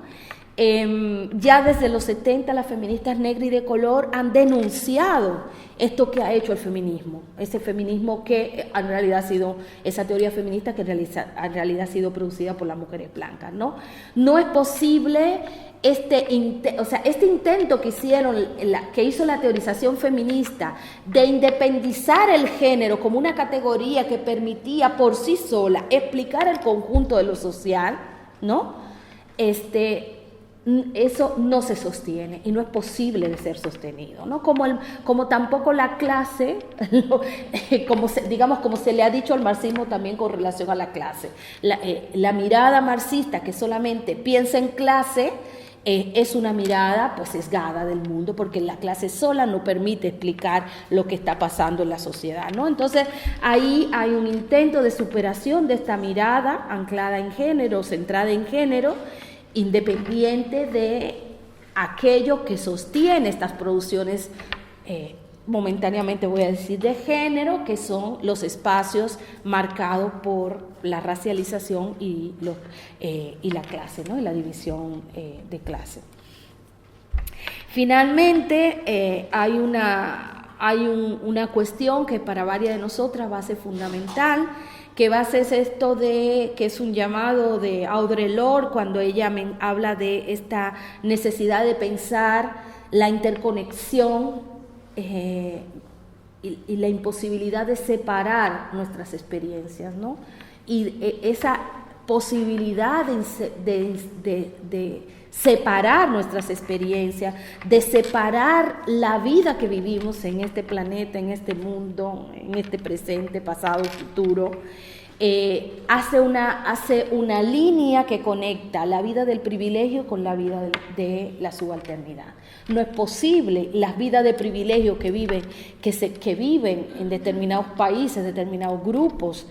Ya desde los 70 las feministas negras y de color han denunciado esto que ha hecho el feminismo, ese feminismo que en realidad ha sido, esa teoría feminista que en realidad ha sido producida por las mujeres blancas, ¿no? No es posible este intento que hizo la teorización feminista de independizar el género como una categoría que permitía por sí sola explicar el conjunto de lo social, ¿no? Eso no se sostiene y no es posible de ser sostenido, ¿no? Como tampoco la clase, como se le ha dicho al marxismo también con relación a la clase. La mirada marxista que solamente piensa en clase es una mirada pues sesgada del mundo, porque la clase sola no permite explicar lo que está pasando en la sociedad, ¿no? Entonces ahí hay un intento de superación de esta mirada anclada en género, centrada en género, independiente de aquello que sostiene estas producciones, momentáneamente voy a decir de género, que son los espacios marcados por la racialización y la clase, ¿no? Y la división de clase. Finalmente, hay una cuestión que para varias de nosotras va a ser fundamental, que va a ser esto que es un llamado de Audre Lorde cuando ella habla de esta necesidad de pensar la interconexión y la imposibilidad de separar nuestras experiencias, ¿no? Y esa posibilidad de separar nuestras experiencias, de separar la vida que vivimos en este planeta, en este mundo, en este presente, pasado, futuro, hace una línea que conecta la vida del privilegio con la vida de la subalternidad. No es posible las vidas de privilegio que viven en determinados países, determinados grupos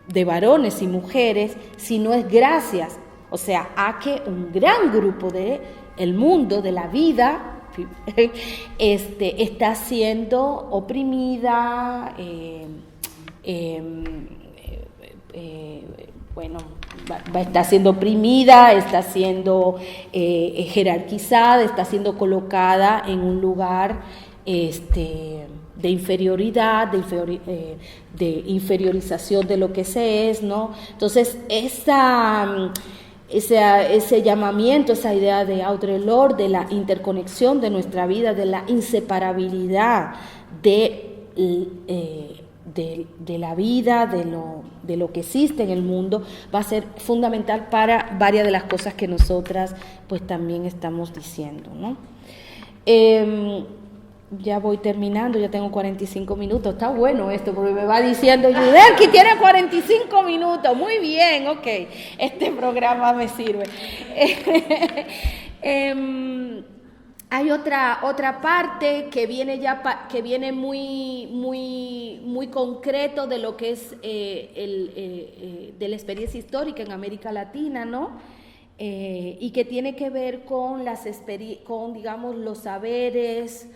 de varones y mujeres, si no es gracias, o sea, a que un gran grupo del mundo, de la vida, está siendo oprimida, está siendo oprimida, está siendo jerarquizada, está siendo colocada en un lugar inferioridad, de inferiorización de lo que se es, ¿no? Entonces, ese llamamiento, esa idea de Audre Lorde, de la interconexión de nuestra vida, de la inseparabilidad de la vida, de lo que existe en el mundo, va a ser fundamental para varias de las cosas que nosotras pues también estamos diciendo, ¿no? Ya voy terminando, ya tengo 45 minutos, está bueno esto, porque me va diciendo, Yudelki tiene 45 minutos, muy bien, ok, este programa me sirve. Hay otra parte que viene muy concreto de lo que es de la experiencia histórica en América Latina, ¿no? Y que tiene que ver con digamos, los saberes,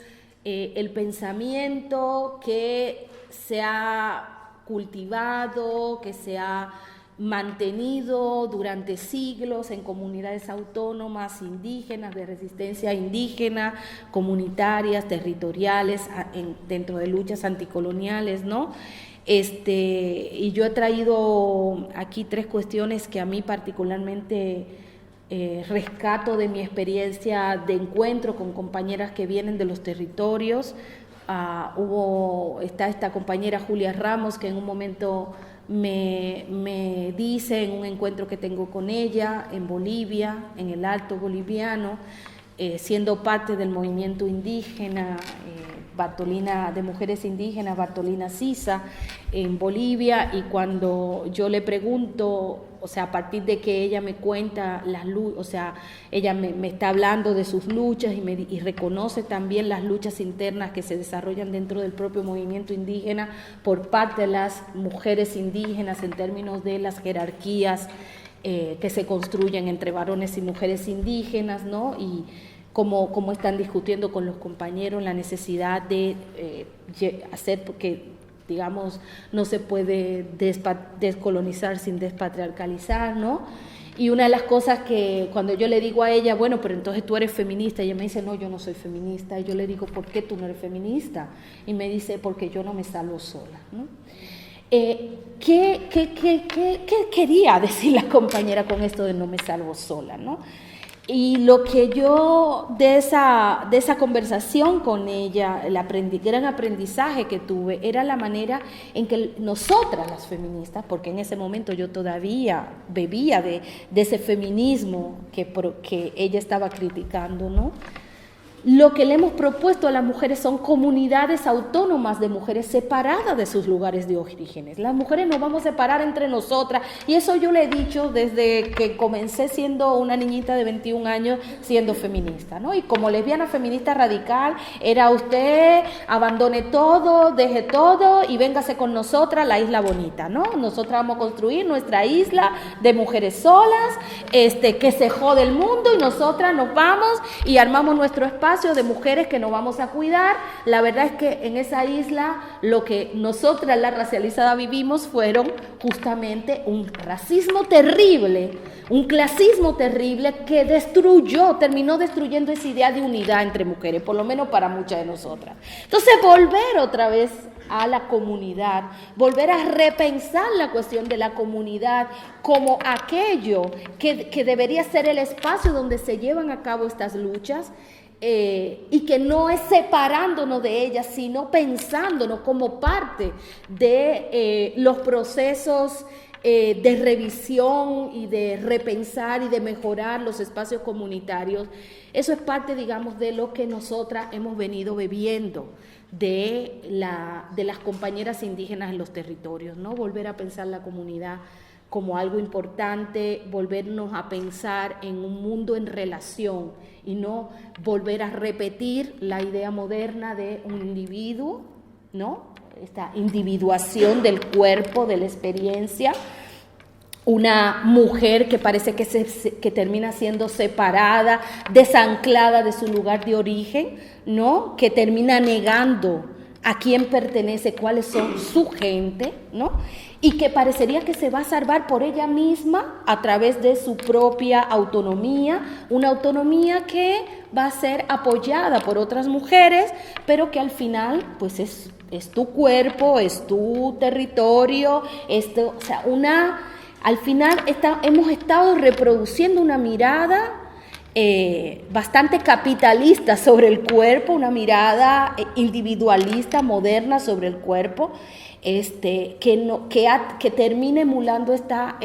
el pensamiento que se ha cultivado, que se ha mantenido durante siglos en comunidades autónomas indígenas, de resistencia indígena, comunitarias, territoriales, dentro de luchas anticoloniales, ¿no? Y yo he traído aquí 3 cuestiones que a mí particularmente rescato de mi experiencia de encuentro con compañeras que vienen de los territorios. Está esta compañera Julia Ramos, que en un momento me dice en un encuentro que tengo con ella en Bolivia, en el Alto Boliviano, siendo parte del movimiento indígena Bartolina, de mujeres indígenas, Bartolina Sisa, en Bolivia, y cuando yo le pregunto, o sea, a partir de que ella me cuenta o sea, ella me está hablando de sus luchas y reconoce también las luchas internas que se desarrollan dentro del propio movimiento indígena por parte de las mujeres indígenas en términos de las jerarquías que se construyen entre varones y mujeres indígenas, ¿no? Y cómo están discutiendo con los compañeros la necesidad de hacer, porque digamos, no se puede descolonizar sin despatriarcalizar, ¿no? Y una de las cosas que cuando yo le digo a ella, bueno, pero entonces tú eres feminista, ella me dice, no, yo no soy feminista. Y yo le digo, ¿por qué tú no eres feminista? Y me dice, porque yo no me salvo sola, ¿no? ¿Qué quería decir la compañera con esto de no me salvo sola, ¿no? Y lo que yo de esa conversación con ella, el gran aprendizaje que tuve, era la manera en que nosotras las feministas, porque en ese momento yo todavía bebía de ese feminismo que ella estaba criticando, ¿no? Lo que le hemos propuesto a las mujeres son comunidades autónomas de mujeres separadas de sus lugares de orígenes. Las mujeres nos vamos a separar entre nosotras, y eso yo le he dicho desde que comencé siendo una niñita de 21 años siendo feminista, ¿no? Y como lesbiana feminista radical, era usted abandone todo, deje todo y véngase con nosotras, la isla bonita, ¿no? Nosotras vamos a construir nuestra isla de mujeres solas, que se jode el mundo, y nosotras nos vamos y armamos nuestro espacio de mujeres que nos vamos a cuidar. La verdad es que en esa isla lo que nosotras, la racializada, vivimos fueron justamente un racismo terrible, un clasismo terrible que terminó destruyendo esa idea de unidad entre mujeres, por lo menos para muchas de nosotras. Entonces, volver otra vez a la comunidad, volver a repensar la cuestión de la comunidad como aquello que debería ser el espacio donde se llevan a cabo estas luchas, y que no es separándonos de ellas, sino pensándonos como parte de los procesos de revisión y de repensar y de mejorar los espacios comunitarios. Eso es parte, digamos, de lo que nosotras hemos venido bebiendo de las compañeras indígenas en los territorios, ¿no? Volver a pensar la comunidad como algo importante, volvernos a pensar en un mundo en relación y no volver a repetir la idea moderna de un individuo, ¿no? Esta individuación del cuerpo, de la experiencia, una mujer que parece que termina siendo separada, desanclada de su lugar de origen, ¿no? Que termina negando a quién pertenece, cuáles son su gente, ¿no? y que parecería que se va a salvar por ella misma a través de su propia autonomía, una autonomía que va a ser apoyada por otras mujeres, pero que al final pues es tu cuerpo, es tu territorio, o sea, al final hemos estado reproduciendo una mirada bastante capitalista sobre el cuerpo, una mirada individualista, moderna sobre el cuerpo, que termina emulando esta,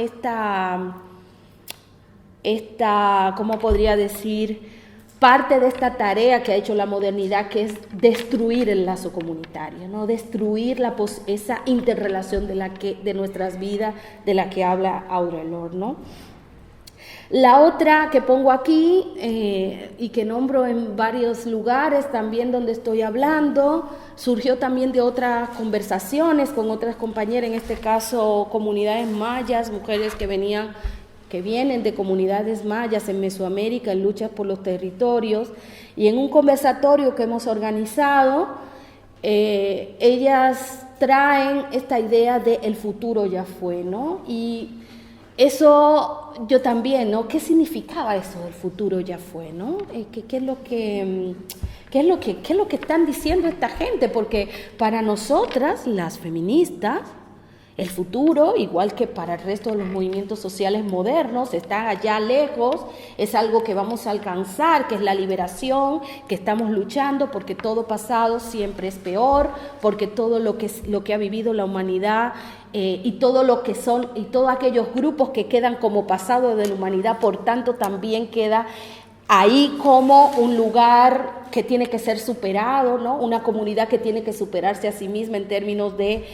¿cómo podría decir?, parte de esta tarea que ha hecho la modernidad, que es destruir el lazo comunitario, ¿no? Destruir esa interrelación de nuestras vidas de la que habla Audre Lorde, ¿no? La otra que pongo aquí y que nombro en varios lugares también donde estoy hablando, surgió también de otras conversaciones con otras compañeras, en este caso comunidades mayas, mujeres que vienen de comunidades mayas en Mesoamérica en luchas por los territorios, y en un conversatorio que hemos organizado, ellas traen esta idea de el futuro ya fue, ¿no? Y eso yo también, ¿no? ¿Qué significaba eso del futuro ya fue, ¿no? ¿Qué es lo que están diciendo esta gente? Porque para nosotras, las feministas, el futuro, igual que para el resto de los movimientos sociales modernos, está allá lejos, es algo que vamos a alcanzar, que es la liberación, que estamos luchando, porque todo pasado siempre es peor, porque todo lo que ha vivido la humanidad y todo lo que son, y todos aquellos grupos que quedan como pasado de la humanidad, por tanto también queda ahí como un lugar que tiene que ser superado, ¿no? Una comunidad que tiene que superarse a sí misma en términos de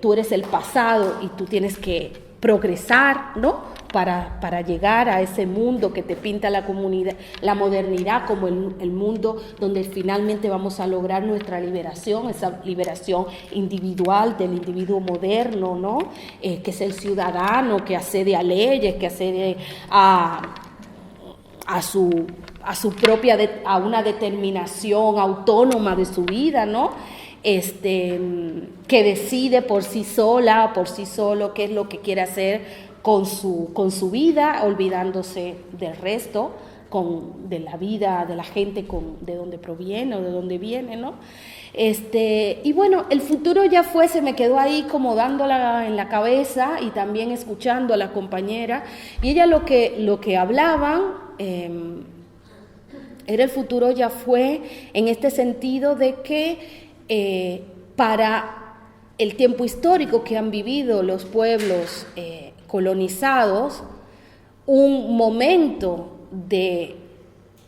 tú eres el pasado y tú tienes que progresar, ¿no? Para llegar a ese mundo que te pinta la modernidad como el mundo donde finalmente vamos a lograr nuestra liberación, esa liberación individual del individuo moderno, ¿no? Que es el ciudadano que accede a leyes, que accede a una determinación autónoma de su vida, ¿no? Que decide por sí sola, por sí solo, qué es lo que quiere hacer con su vida, olvidándose del resto, de la vida de la gente de donde proviene o de donde viene, ¿no? Y bueno, el futuro ya fue, se me quedó ahí como dándola en la cabeza y también escuchando a la compañera, y ella lo que hablaban era el futuro ya fue en este sentido de que para el tiempo histórico que han vivido los pueblos colonizados, un momento de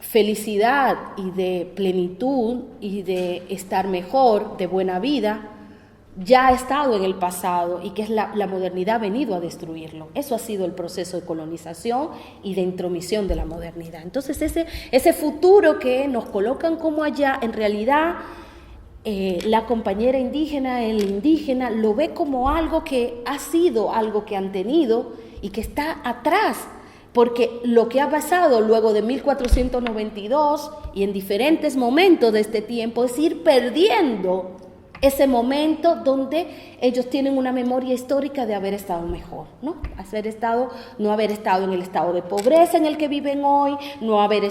felicidad y de plenitud y de estar mejor, de buena vida, ya ha estado en el pasado y que es la modernidad ha venido a destruirlo. Eso ha sido el proceso de colonización y de intromisión de la modernidad. Entonces ese futuro que nos colocan como allá, en realidad la compañera indígena, el indígena, lo ve como algo que ha sido, algo que han tenido y que está atrás, porque lo que ha pasado luego de 1492 y en diferentes momentos de este tiempo es ir perdiendo ese momento donde ellos tienen una memoria histórica de haber estado mejor, ¿no? No haber estado en el estado de pobreza en el que viven hoy, no haber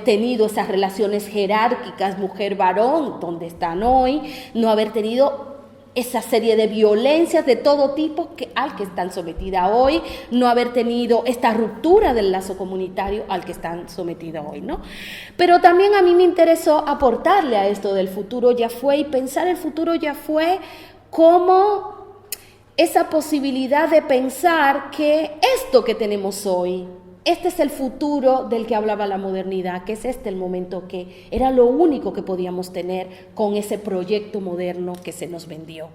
tenido esas relaciones jerárquicas mujer-varón donde están hoy, no haber tenido esa serie de violencias de todo tipo al que están sometidas hoy, no haber tenido esta ruptura del lazo comunitario al que están sometidas hoy, ¿no? Pero también a mí me interesó aportarle a esto del futuro ya fue y pensar el futuro ya fue como esa posibilidad de pensar que esto que tenemos hoy, este es el futuro del que hablaba la modernidad, que es el momento que era lo único que podíamos tener con ese proyecto moderno que se nos vendió.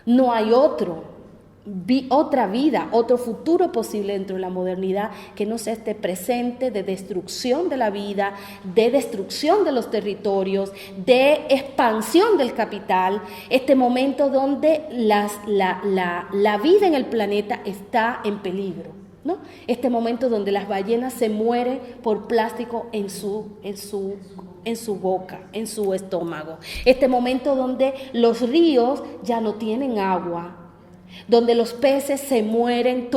No hay otra vida, otro futuro posible dentro de la modernidad que no sea este presente de destrucción de la vida, de destrucción de los territorios, de expansión del capital, este momento donde la vida en el planeta está en peligro, ¿no? Este momento donde las ballenas se mueren por plástico en su boca, en su estómago. Este momento donde los ríos ya no tienen agua, donde los peces se mueren,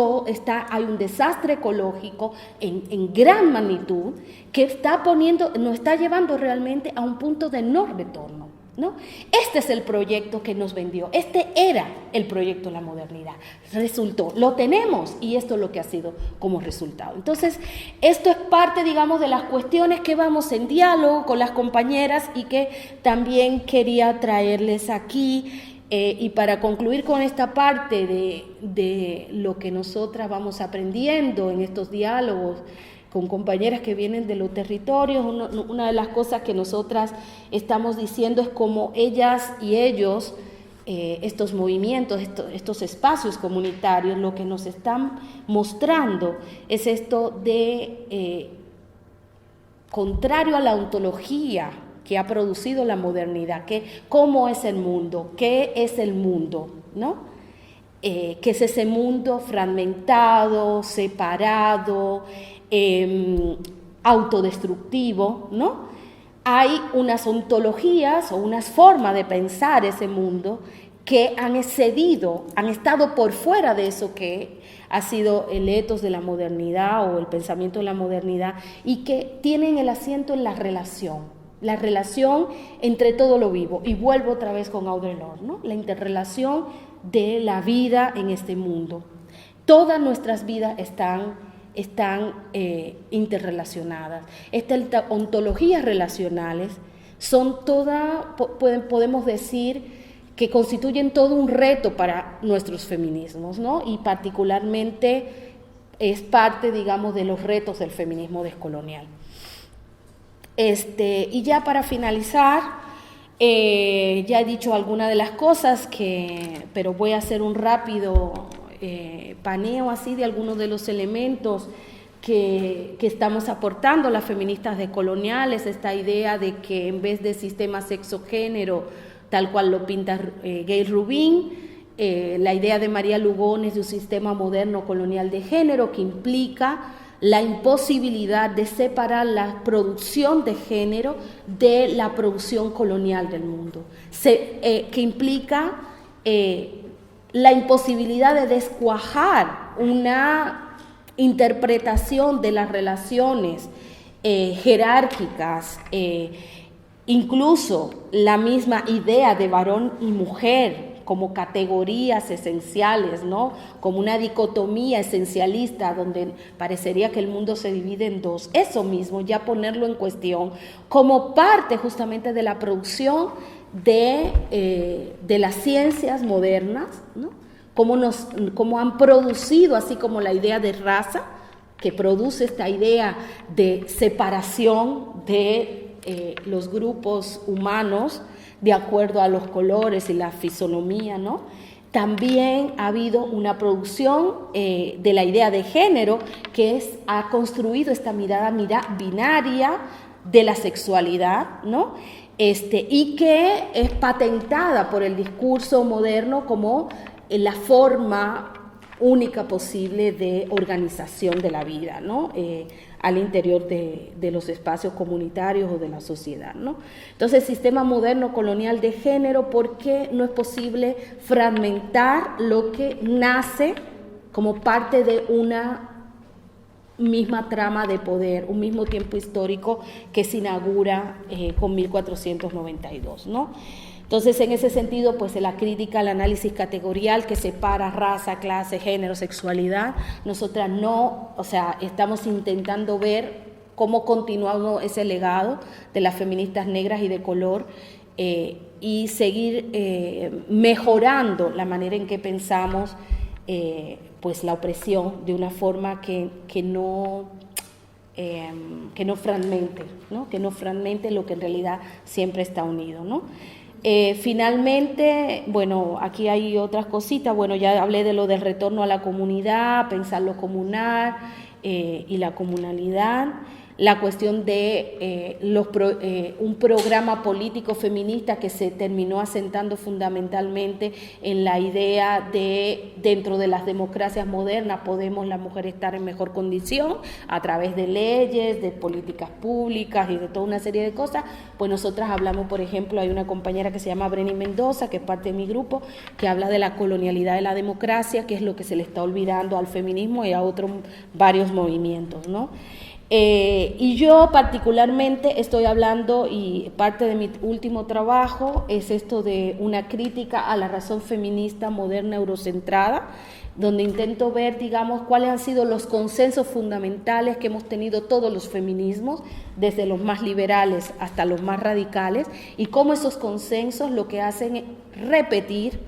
hay un desastre ecológico en gran magnitud que nos está llevando realmente a un punto de no retorno, ¿no? Este es el proyecto que nos vendió, este era el proyecto de la modernidad. Resultó, lo tenemos y esto es lo que ha sido como resultado. Entonces, esto es parte, digamos, de las cuestiones que vamos en diálogo con las compañeras y que también quería traerles aquí. Y para concluir con esta parte de lo que nosotras vamos aprendiendo en estos diálogos con compañeras que vienen de los territorios, una de las cosas que nosotras estamos diciendo es cómo ellas y ellos, estos movimientos, estos espacios comunitarios, lo que nos están mostrando es esto de, contrario a la ontología que ha producido la modernidad, cómo es el mundo, qué es el mundo, ¿no? Que es ese mundo fragmentado, separado, autodestructivo, ¿no? Hay unas ontologías o unas formas de pensar ese mundo que han excedido, han estado por fuera de eso que ha sido el ethos de la modernidad o el pensamiento de la modernidad y que tienen el asiento en la relación entre todo lo vivo. Y vuelvo otra vez con Audre Lorde, ¿no? La interrelación de la vida en este mundo. Todas nuestras vidas están interrelacionadas. Estas ontologías relacionales son todas, podemos decir, que constituyen todo un reto para nuestros feminismos, ¿no? Y particularmente es parte, digamos, de los retos del feminismo descolonial. Y ya para finalizar, ya he dicho algunas de las cosas, pero voy a hacer un rápido paneo así de algunos de los elementos que estamos aportando las feministas decoloniales, esta idea de que en vez de sistema sexo-género, tal cual lo pinta Gayle Rubin, la idea de María Lugones de un sistema moderno colonial de género que implica la imposibilidad de separar la producción de género de la producción colonial del mundo, que implica la imposibilidad de descuajar una interpretación de las relaciones jerárquicas, incluso la misma idea de varón y mujer como categorías esenciales, ¿no? Como una dicotomía esencialista donde parecería que el mundo se divide en dos. Eso mismo, ya ponerlo en cuestión como parte justamente de la producción de las ciencias modernas, ¿no? Cómo han producido, así como la idea de raza, que produce esta idea de separación de los grupos humanos de acuerdo a los colores y la fisonomía, ¿no? También ha habido una producción de la idea de género que ha construido esta mirada binaria de la sexualidad, ¿no? Y que es patentada por el discurso moderno como la forma única posible de organización de la vida, ¿no? Al interior de los espacios comunitarios o de la sociedad, ¿no? Entonces, sistema moderno colonial de género, ¿por qué no es posible fragmentar lo que nace como parte de una misma trama de poder, un mismo tiempo histórico que se inaugura con 1492, ¿no? Entonces, en ese sentido, pues la crítica al análisis categorial que separa raza, clase, género, sexualidad, nosotras no, estamos intentando ver cómo continuamos ese legado de las feministas negras y de color y seguir mejorando la manera en que pensamos pues la opresión de una forma que no fragmente, ¿no? Que no fragmente lo que en realidad siempre está unido, ¿no? Finalmente, bueno, aquí hay otras cositas, bueno, ya hablé de lo del retorno a la comunidad, pensar lo comunal y la comunalidad, la cuestión de un programa político feminista que se terminó asentando fundamentalmente en la idea de, dentro de las democracias modernas, podemos las mujeres estar en mejor condición a través de leyes, de políticas públicas y de toda una serie de cosas. Pues nosotras hablamos, por ejemplo, hay una compañera que se llama Breni Mendoza, que es parte de mi grupo, que habla de la colonialidad de la democracia, que es lo que se le está olvidando al feminismo y a otros varios movimientos, ¿no? Y yo particularmente estoy hablando, y parte de mi último trabajo es esto de una crítica a la razón feminista moderna eurocentrada, donde intento ver, digamos, cuáles han sido los consensos fundamentales que hemos tenido todos los feminismos, desde los más liberales hasta los más radicales, y cómo esos consensos lo que hacen es repetir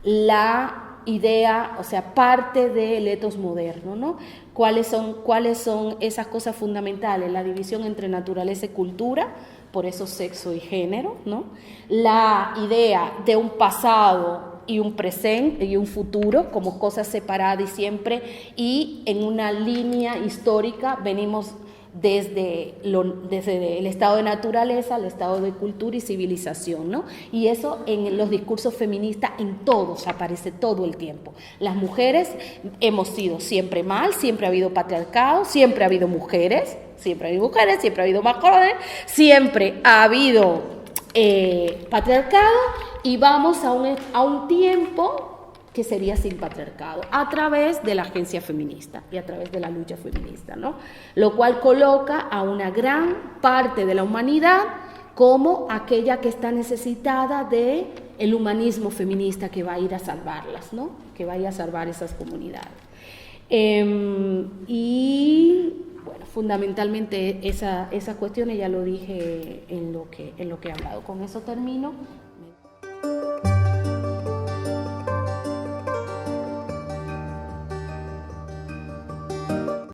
la idea, o sea, parte del etos moderno, ¿no? ¿Cuáles son esas cosas fundamentales? La división entre naturaleza y cultura, por eso sexo y género, ¿no? La idea de un pasado y un presente y un futuro como cosas separadas y siempre, y en una línea histórica venimos desde el estado de naturaleza al estado de cultura y civilización, ¿no? Y eso en los discursos feministas en todos aparece todo el tiempo. Las mujeres hemos sido siempre mal, siempre ha habido patriarcado, siempre ha habido mujeres, siempre ha habido más jóvenes, siempre ha habido patriarcado, y vamos a un tiempo que sería sin patriarcado, a través de la agencia feminista y a través de la lucha feminista, ¿no? Lo cual coloca a una gran parte de la humanidad como aquella que está necesitada de el humanismo feminista que va a ir a salvarlas, ¿no? Que va a ir a salvar esas comunidades. Y bueno, fundamentalmente esas cuestiones ya lo dije en lo que he hablado. Con eso termino.